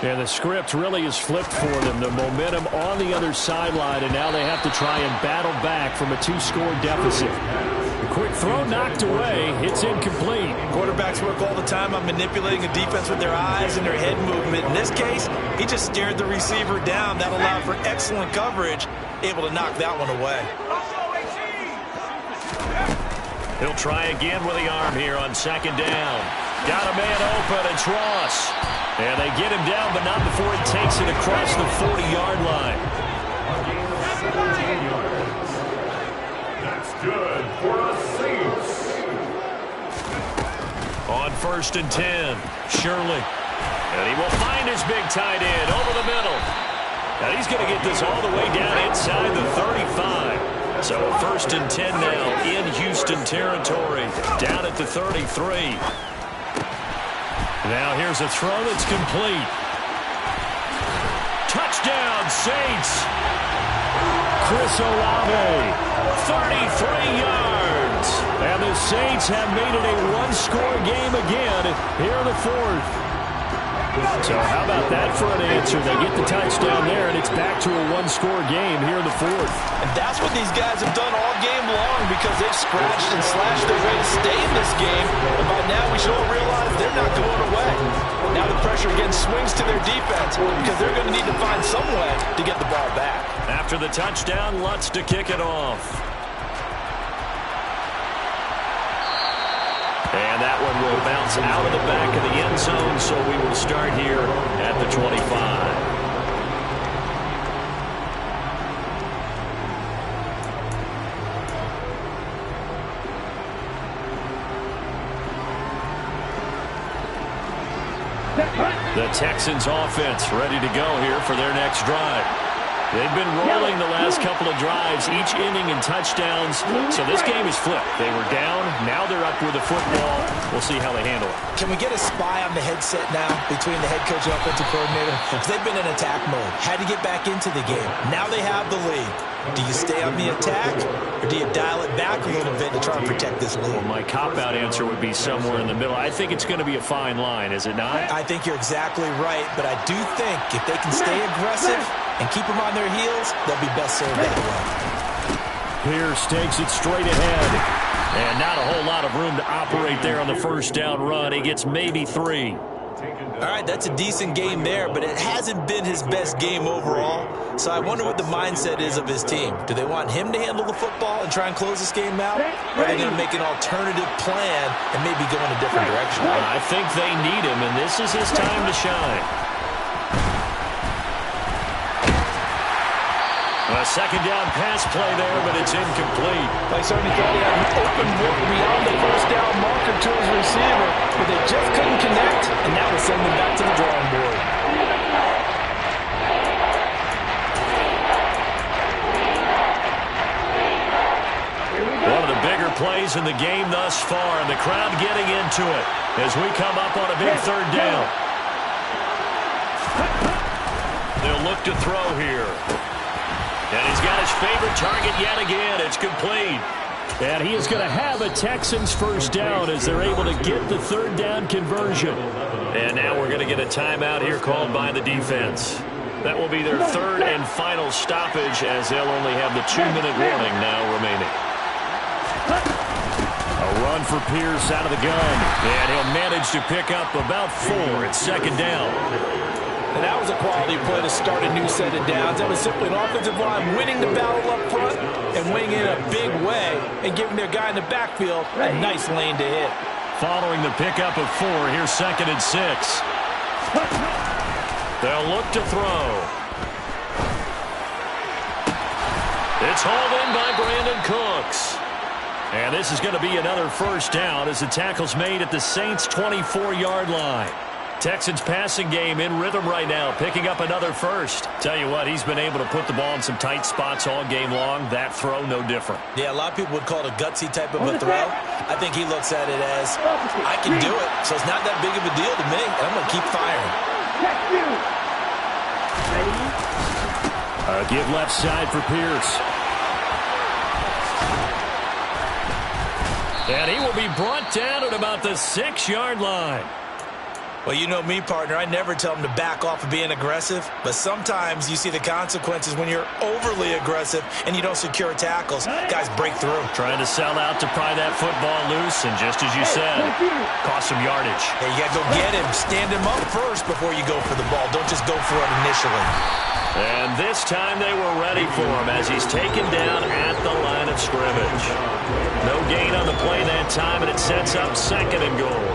And the script really is flipped for them. The momentum on the other sideline, and now they have to try and battle back from a 2-score deficit. The quick throw knocked away. It's incomplete. Quarterbacks work all the time on manipulating a defense with their eyes and their head movement. In this case, he just stared the receiver down. That allowed for excellent coverage, able to knock that one away. He'll try again with the arm here on second down. Got a man open, it's Ross. And they get him down, but not before he takes it across the 40-yard line. That's good for a Saints. On 1st and 10, Shirley. And he will find his big tight end over the middle. And he's going to get this all the way down inside the 35. So a 1st and 10 now in Houston territory, down at the 33. Now here's a throw that's complete. Touchdown, Saints. Chris Olave, 33 yards. and the Saints have made it a one-score game again here in the fourth. So how about that for an answer? They get the touchdown there, and it's back to a one-score game here in the fourth. And that's what these guys have done all game long, because they've scratched and slashed their way to stay in this game. And by now we should all realize they're not going away. Now the pressure again swings to their defense, because they're going to need to find some way to get the ball back. After the touchdown, Lutz to kick it off. And that one will bounce out of the back of the end zone, so we will start here at the 25. The Texans offense ready to go here for their next drive. They've been rolling the last couple of drives, each inning in touchdowns. So this game is flipped. They were down. Now they're up with the football. We'll see how they handle it. Can we get a spy on the headset now between the head coach and offensive coordinator? Because they've been in attack mode. Had to get back into the game. Now they have the lead. Do you stay on the attack, or do you dial it back a little bit to try and protect this lead? Well, my cop-out answer would be somewhere in the middle. I think it's going to be a fine line, is it not? I think you're exactly right, but I do think if they can stay aggressive and keep them on their heels, they'll be best served that way. Pierce takes it straight ahead. And not a whole lot of room to operate there on the first down run. He gets maybe 3. All right, that's a decent game there, but it hasn't been his best game overall. So I wonder what the mindset is of his team. Do they want him to handle the football and try and close this game out? Or are they going to make an alternative plan and maybe go in a different direction? I think they need him, and this is his time to shine. A second down pass play there, but it's incomplete. They certainly thought he had an open look beyond the first down marker to his receiver, but they just couldn't connect, and that will send them back to the drawing board. One of the bigger plays in the game thus far, and the crowd getting into it as we come up on a big third down. They'll look to throw here. And he's got his favorite target yet again. It's complete. And he is going to have a Texans first down as they're able to get the third down conversion. And now we're going to get a timeout here called by the defense. That will be their third and final stoppage, as they'll only have the 2-minute warning now remaining. A Run for Pierce out of the gun. And he'll manage to pick up about 4 at second down. And that was a quality play to start a new set of downs. That was simply an offensive line winning the battle up front and winning in a big way and giving their guy in the backfield a nice lane to hit. Following the pickup of 4, here's 2nd and 6. They'll look to throw. It's hauled in by Brandon Cooks. And this is going to be another first down as the tackle's made at the Saints' 24-yard line. Texans passing game in rhythm right now, picking up another first. Tell you what, he's been able to put the ball in some tight spots all game long. That throw, no different. Yeah, a lot of people would call it a gutsy type of a throw. I think he looks at it as, I can do it, so it's not that big of a deal to me, and I'm going to keep firing. Give left side for Pierce. And he will be brought down at about the 6-yard line. Well, you know me, partner. I never tell them to back off of being aggressive, but sometimes you see the consequences when you're overly aggressive and you don't secure tackles. Guys break through. Trying to sell out to pry that football loose, and just as you said, cost some yardage. Hey, you got to go get him. Stand him up first before you go for the ball. Don't just go for it initially. And this time they were ready for him as he's taken down at the line of scrimmage. No gain on the play that time, and it sets up 2nd and goal.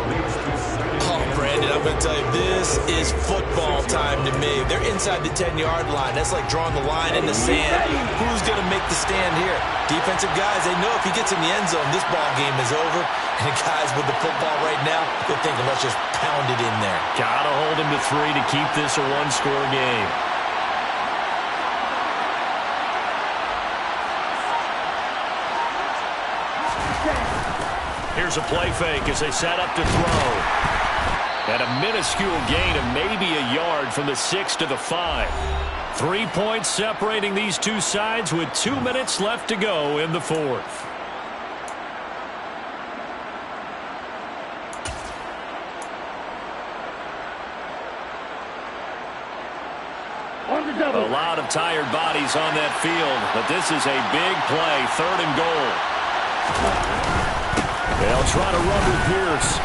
Oh, Brandon, I'm going to tell you, this is football time to me. They're inside the 10-yard line. That's like drawing the line in the sand. Who's going to make the stand here? Defensive guys, they know if he gets in the end zone, this ball game is over. And the guys with the football right now, they're thinking, let's just pound it in there. Got to hold him to 3 to keep this a one-score game. Here's a play fake as they set up to throw. And a minuscule gain of maybe a yard from the 6 to the 5. 3 points separating these two sides with 2 minutes left to go in the 4th. A lot of tired bodies on that field, but this is a big play, 3rd and goal. They'll try to run with Pierce.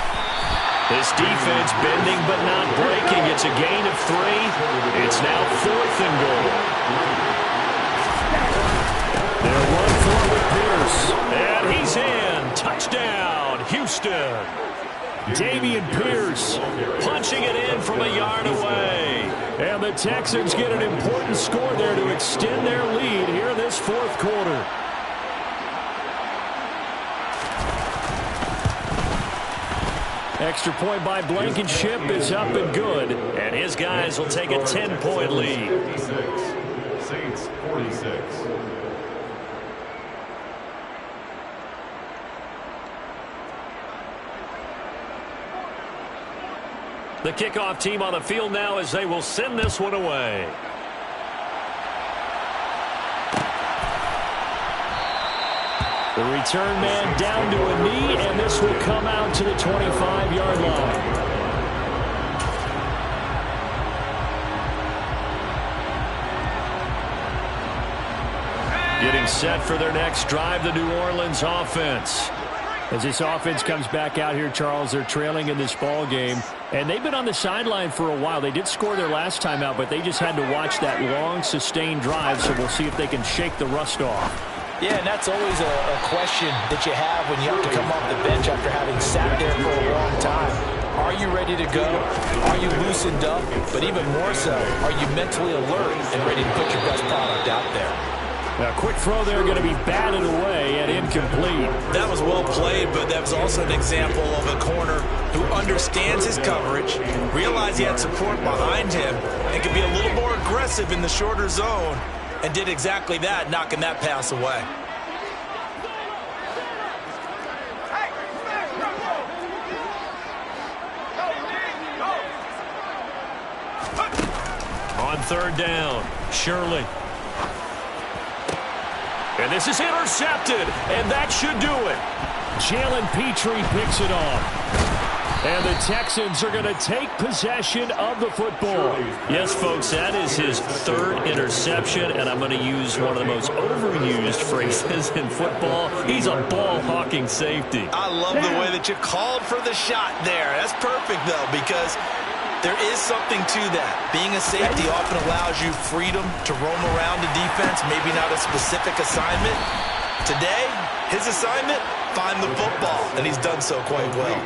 This defense bending but not breaking. It's a gain of 3. It's now 4th and goal. They'll run for it with Pierce. And he's in. Touchdown, Houston. Dameon Pierce punching it in from a yard away. And the Texans get an important score there to extend their lead here this 4th quarter. Extra point by Blankenship is up and good. And his guys will take a 10-point lead. 46. Saints 46. The kickoff team on the field now as they will send this one away. The return man down to a knee, and this will come out to the 25-yard line. Getting set for their next drive, the New Orleans offense. As this offense comes back out here, Charles, they're trailing in this ball game. And they've been on the sideline for a while. They did score their last time out, but they just had to watch that long, sustained drive, so we'll see if they can shake the rust off. Yeah, and that's always a question that you have when you have to come off the bench after having sat there for a long time. Are you ready to go? Are you loosened up? But even more so, are you mentally alert and ready to put your best product out there? A quick throw there going to be batted away and incomplete. That was well played, but that was also an example of a corner who understands his coverage, realized he had support behind him, and could be a little more aggressive in the shorter zone, and did exactly that, knocking that pass away. On 3rd down, Shirley. And this is intercepted, and that should do it. Jalen Petrie picks it off. And the Texans are going to take possession of the football. Yes, folks, that is his third interception, and I'm going to use one of the most overused phrases in football. He's a ball-hawking safety. I love the way that you called for the shot there. That's perfect, though, because there is something to that. Being a safety often allows you freedom to roam around the defense, maybe not a specific assignment. Today, his assignment, find the football, and he's done so quite well.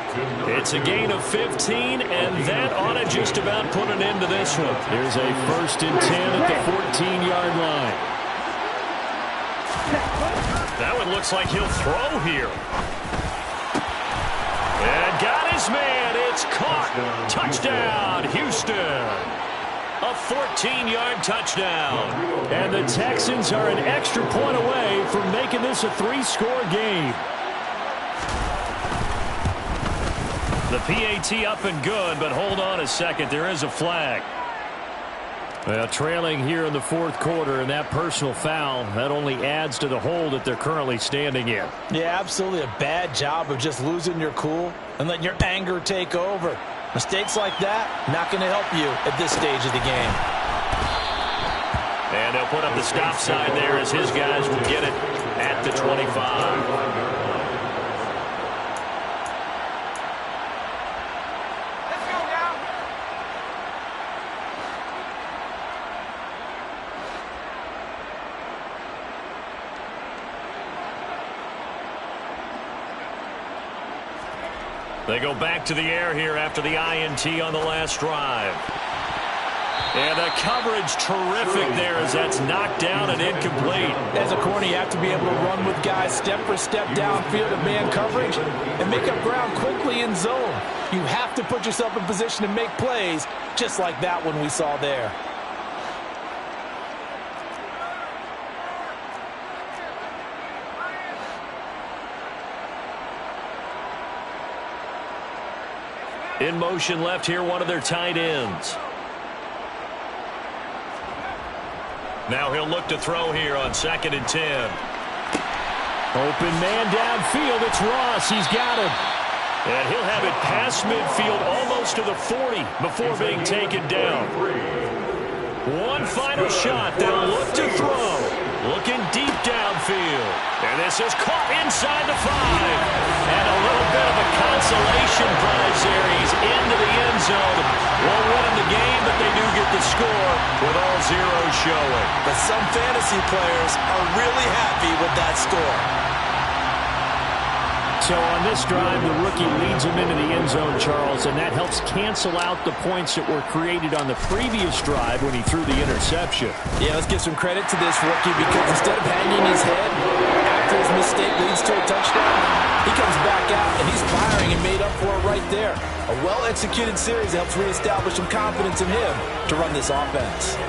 It's a gain of 15, and that ought to just about put an end to this one. Here's a 1st and 10 at the 14-yard line. That one looks like he'll throw here. And got his man. It's caught. Touchdown, Houston. A 14-yard touchdown. And the Texans are an extra point away from making this a 3-score game. The PAT up and good, but hold on a second. There is a flag. Well, trailing here in the 4th quarter, and that personal foul, that only adds to the hole that they're currently standing in. Yeah, absolutely a bad job of just losing your cool and letting your anger take over. Mistakes like that, not going to help you at this stage of the game. And they'll put up the stop sign there as his guys will get it at the 25. They go back to the air here after the INT on the last drive. And the coverage terrific there as that's knocked down and incomplete. As a corner, you have to be able to run with guys step for step downfield of man coverage and make up ground quickly in zone. You have to put yourself in position to make plays just like that one we saw there. In motion left here, one of their tight ends. Now he'll look to throw here on 2nd and 10. Open man downfield. It's Ross. He's got him. And he'll have it past midfield almost to the 40 before being taken down. One final shot. They'll look to throw. Looking deep downfield. And this is caught inside the 5. And a little bit of a consolation prize there. He's into the end zone. Won't win him the game, but they do get the score with all zeros showing. But some fantasy players are really happy with that score. So on this drive, the rookie leads him into the end zone, Charles, and that helps cancel out the points that were created on the previous drive when he threw the interception. Yeah, let's give some credit to this rookie because instead of hanging his head after his mistake leads to a touchdown, he comes back out and he's firing and made up for it right there. A well-executed series helps reestablish some confidence in him to run this offense.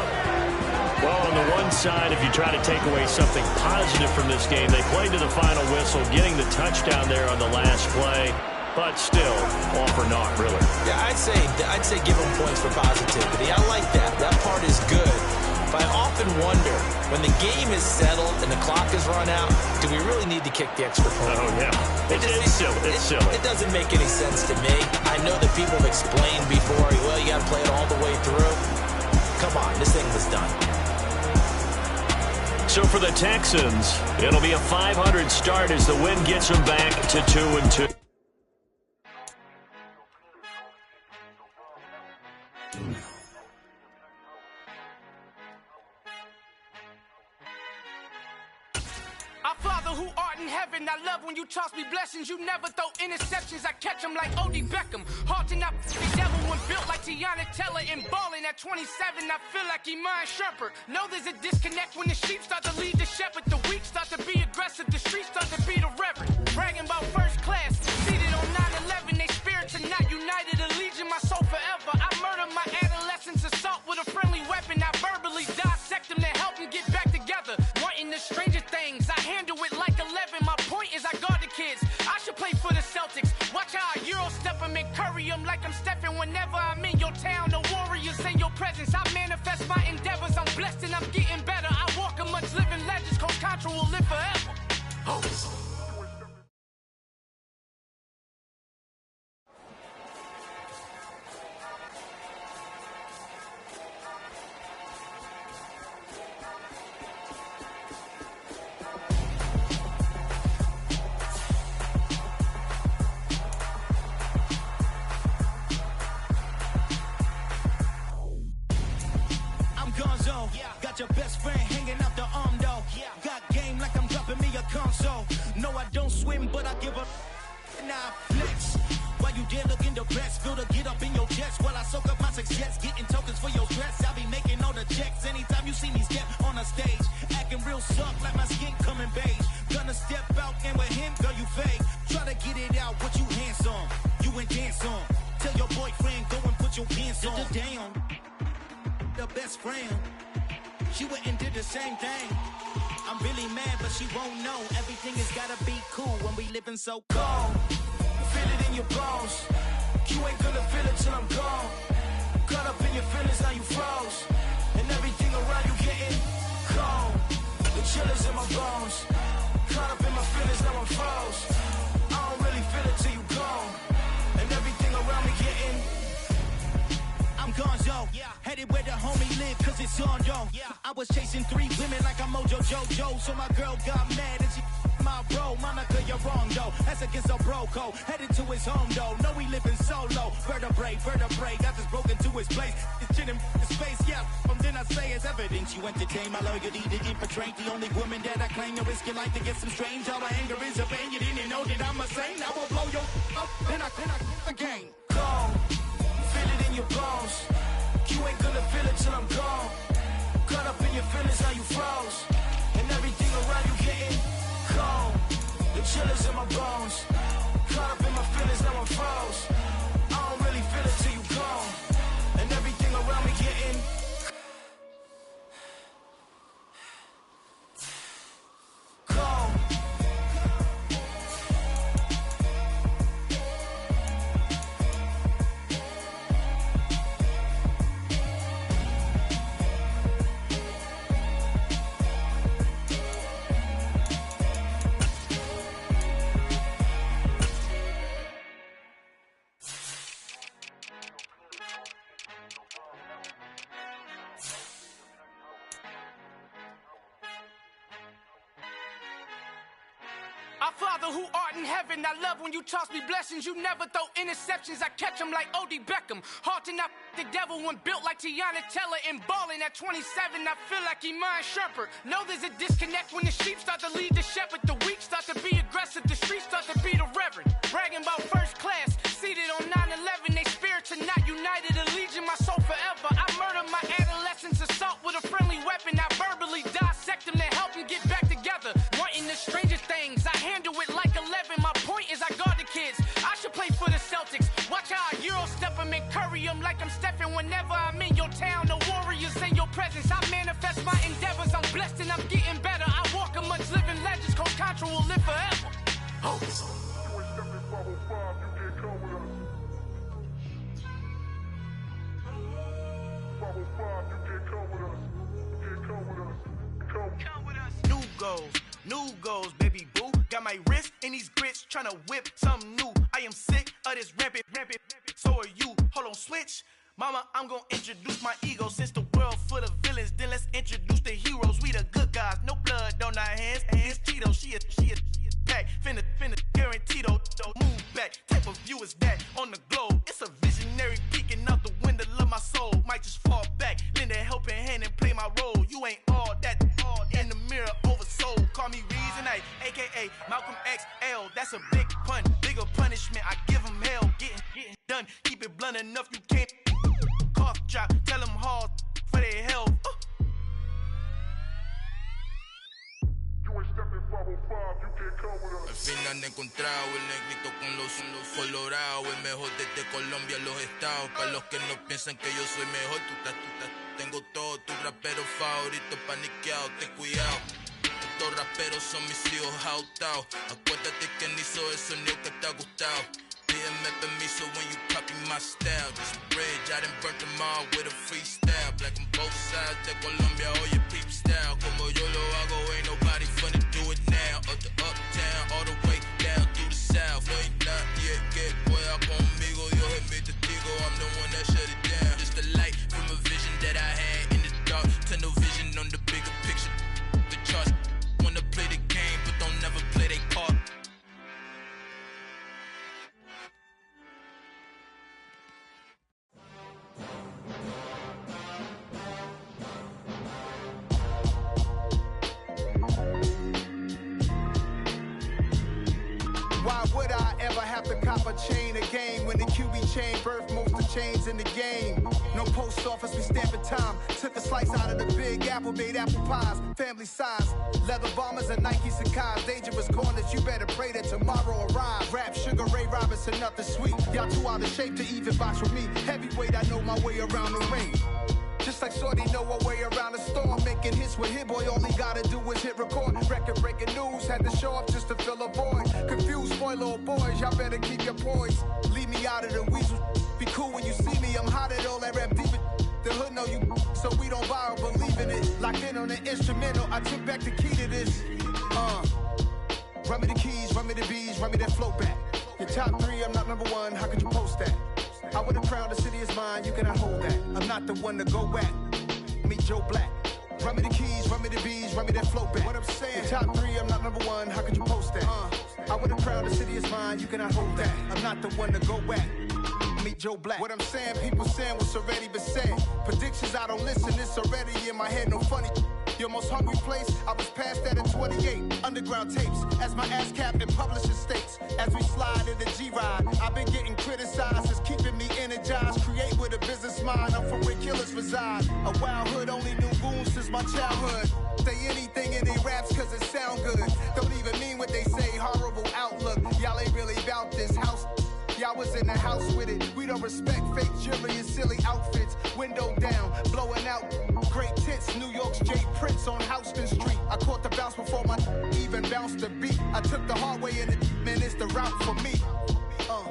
Well, on the one side, if you try to take away something positive from this game, they played to the final whistle, getting the touchdown there on the last play, but still, all for naught, really. Yeah, I'd say give them points for positivity. I like that. That part is good. But I often wonder, when the game is settled and the clock is run out, do we really need to kick the extra point? Oh, yeah. It's silly. It's silly. It doesn't make any sense to me. I know that people have explained before, well, you got to play it all the way through. Come on, this thing was done. So for the Texans, it'll be a 500 start as the win gets them back to 2-2. Our Father who art in heaven, I love when you toss me blessings. You never throw interceptions, I catch them like O.D. Beckham. Hard to not the devil when built like Tiana Teller and balling at 27. I feel like Iman Shumpert. Know there's a disconnect when the sheep start to lead the shepherd. The weak start to be aggressive, the streets start to be the reverend. Bragging about first class, seated on 9/11. They spirits are not united, a legion, my soul forever. I murder my adolescence, assault with a friendly weapon. I verbally dissect them to help them get back together. Wanting the stranger things, I handle it like 11. My point is I guard the kids. I should play for the Celtics. Watch how I Euro step them and curry them like I'm Stephen. Whenever I'm in your town, the warriors in your presence. I manifest my endeavors. I'm blessed and I'm getting better. I walk amongst living legends. Coach Contra will live forever. Oh. though. Got your best friend hanging out the arm though. Got game like I'm dropping me a console. No, I don't swim, but I give a nah flex. While you there looking the best, feel the get up in your chest while I soak up my success, getting tokens for your stress. I be making all the checks anytime you see me step on a stage, acting real soft like my skin coming beige. Gonna step out and with him, girl, you fake. Try to get it out, what you handsome, you ain't dance on. Tell your boyfriend, go and put your pants on. Down, the best friend, she went and did the same thing. I'm really mad, but she won't know. Everything has gotta be cool when we living so cold. Feel it in your bones. You ain't gonna feel it till I'm gone. Caught up in your feelings, now you froze. And everything around you getting cold. The chill is in my bones. Caught up in my feelings, now I'm froze. I don't really feel it till you gone. And everything around me getting I'm gonzo, headed where the homie live, cause it's on, yo. I was chasing 3 women like I'm Mojo Jojo, so my girl got mad and she my bro. Monica, you're wrong, though. That's against a bro code. Headed to his home, though. No, he living solo. Vertebrae, got this broken to his place. It's chin in his face, yeah. Then I say it's evidence you entertain my loyalty to infiltrate. The only woman that I claim to risk your life to get some strange. All my anger is a pain. You didn't know that I'm a saint. I will blow your up, then I again. Gone. Feel it in your bones. You ain't gonna feel it till I'm gone. Caught up in your feelings, how you froze. And everything around you getting cold. The chill is in my bones. Caught up in my feelings, now I'm froze. I don't really feel it till you gone. And everything around me getting cold. Our Father who art in heaven, I love when you toss me blessings. You never throw interceptions, I catch them like O.D. Beckham. Hard to knock the devil when built like Tiana Teller and balling at 27. I feel like Iman Shumpert. Know there's a disconnect when the sheep start to lead the shepherd. The weak start to be aggressive, the streets start to be the reverend. Bragging about first class, seated on 9/11. They spirits are not united, allegiance my soul forever. I murder my adolescence, assault with a friendly weapon. I verbally dissect them to help them get back together. Wanting the strangest things, I handle it like 11. My point is I guard the kids. I should play for the Celtics. Watch how I Euro step them and curry them like I'm Stephen. Whenever I'm in your town, the Warriors in your presence. I manifest my endeavors. I'm blessed and I'm getting better. I walk amongst living legends. Coach Contra will live forever. Oh. New goals, baby boo. Got my wrist in these grits, tryna whip something new. I am sick of this rampant. So are you. Hold on, switch. Mama, I'm gonna introduce my ego. Since the world full of villains, then let's introduce the heroes. We the good guys, no blood on our hands. It's Tito, she a pack. Finna guaranteed, move back. Type of view is that on the globe? It's a visionary peeking out the window of my soul. Might just fall back, lend a helping hand and play my role. You ain't all that in the mirror oversold. Call me Reasonite, aka Malcolm XL. That's a big pun, bigger punishment. I give him hell, getting done. Keep it blunt enough, you can't cough drop. Tell them hard for their health. Al fin han encontrado el negrito con los colorados, el mejor desde Colombia, los estados. Para los que no piensan que yo soy mejor, tengo todos tus raperos favoritos paniqueados, ten cuidado. Estos raperos son mis hijos adoptados. Acuérdate que ni hizo el sonido que te ha gustado. Pídeme permiso when you copy my style. This bridge, I done burnt them all with a freestyle. Black on both sides de Colombia, oye peep style. Como yo lo hago, ain't nobody finna do it now. Up to uptown, all the way down through the south. No hay nadie que pueda conmigo. Dios es mi testigo, I'm the one that shut it down. Just a light from a vision that I had in the dark. Tunnel vision on the bigger picture. The charts wanna play the game, but don't never play their part. cop a chain of game. When the QB chain birthed most of chains in the game. No post office, we stamping time. Took a slice out of the Big Apple, made apple pies. Family size, leather bombers and Nike Sacai's. Dangerous corners, you better pray that tomorrow arrives. Rap, Sugar Ray Robinson, nothing sweet. Y'all too out of shape to even box with me. Heavyweight, I know my way around the ring. Just like Shorty know her way around the storm. Making hits with Hit Boy, all he gotta do is hit record. Record breaking news, had to show up just to fill a void. Confused, spoiled little boys, y'all better keep your poise. Leave me out of the weasel. Be cool when you see me, I'm hot at all that rap deep. The hood know you, so we don't borrow, believe in it. Locked in on the instrumental, I took back the key to this. Run me the keys, run me the bees, run me that flow back. Your top 3, I'm not number 1, how could you post that? I would have crowned the city is mine, you cannot hold that. I'm not the one to go at. Meet Joe Black. Run me the keys, run me the bees, run me that flow back. What I'm saying, your top 3, I'm not number 1, how could you post that? I would have crowned the city is mine, you cannot hold that. I'm not the one to go at. Meet Joe Black. What I'm saying, people saying what's already been said. Predictions, I don't listen, it's already in my head, no funny. Your most hungry place, I was past that at 28. Underground tapes, as my ass cap in publishing states. As we slide in the G-Ride, I've been getting criticized, it's keeping me energized. Create with a business mind, I'm from where killers reside. A wild hood, only knew goons since my childhood. Say anything in they raps cause it sound good. Don't even mean what they say, horrible outlook. Y'all ain't really about this house. Y'all was in the house with it. We don't respect fake jewelry and silly outfits. Window down, blowing out. Great tits, New York's J. Prince on Houston Street. I caught the bounce before my even bounced the beat. I took the hard way and man, it's the route for me.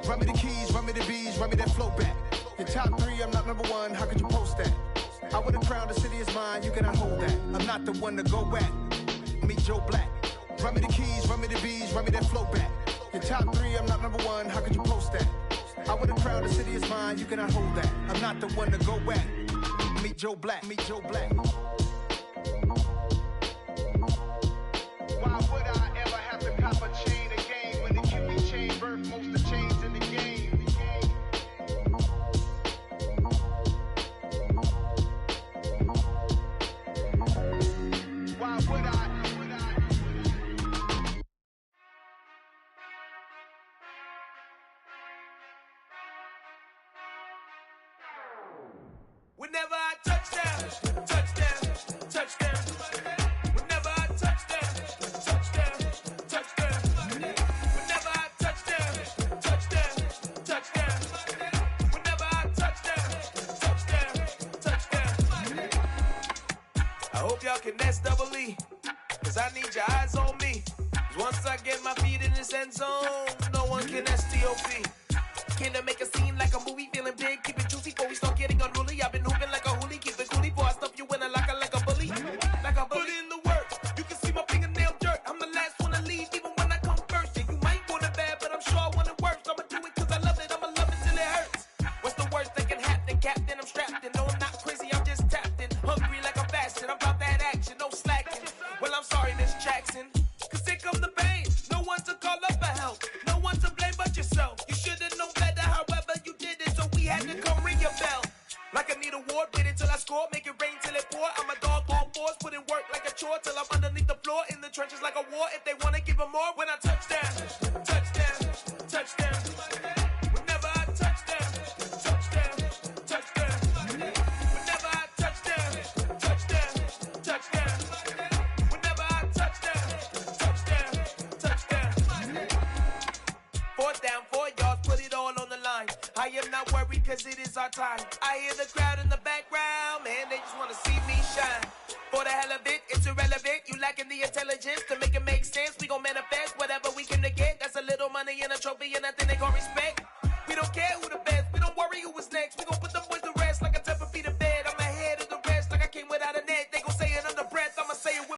Run me the keys, run me the bees, run me that flow back. Your top 3, I'm not number 1, how could you post that? I would have crowned the city is mine, you cannot hold that. I'm not the one to go at. Meet Joe Black. Run me the keys, run me the bees, run me that flow back. Your top 3, I'm not number 1, how could you post that? I would have crowned the city is mine, you cannot hold that. I'm not the one to go at. Meet Joe Black, meet Joe Black. Why would I ever have to cop a chain again when the QB chain birthed most of chains in the game? Why would I? Whenever I touchdown, touchdown, touchdown. Whenever I touchdown, touchdown, touchdown. Whenever I touchdown, touchdown, touchdown. Whenever I touchdown, touchdown, touchdown. I hope y'all can nest double E, cause I need your eyes on me. Cause once I get my feet in this end zone, no one can STOP. Can I make a scene like a movie, feeling big, keep it juicy before we start getting unruly. I've been hooping like a hoolie, keep it coolie before I stuff you in a locker like a bully. Like a bully. Put in the work, you can see my fingernail dirt. I'm the last one to leave, even when I come first. And you might want it bad, but I'm sure I want it worse. I'ma do it cause I love it, I'ma love it till it hurts. What's the worst that can happen, Captain? I'm strapped in, no I'm not crazy, I'm just tapped in. Hungry like I'm fasting, I'm about that action, no slacking. Well I'm sorry Miss Jackson, cause here come the pain. No one to call up for help, no one to blame but yourself. You should've known better, however you did it, so we had to come ring your bell. Like I need a ward, wait until I score, make it rain till it pour. I'm a dog on force, put in work like a chore till I'm underneath the floor, in the trenches like a war. If they wanna give them more, when I touchdown, touchdown, touchdown. Whenever I touchdown, touchdown, touchdown. Whenever I touchdown, touchdown, touchdown. Whenever I touchdown, touchdown, touchdown. 4th down, 4 yards, put it all on the line. I am not worried cause it is our time. I hear the crowd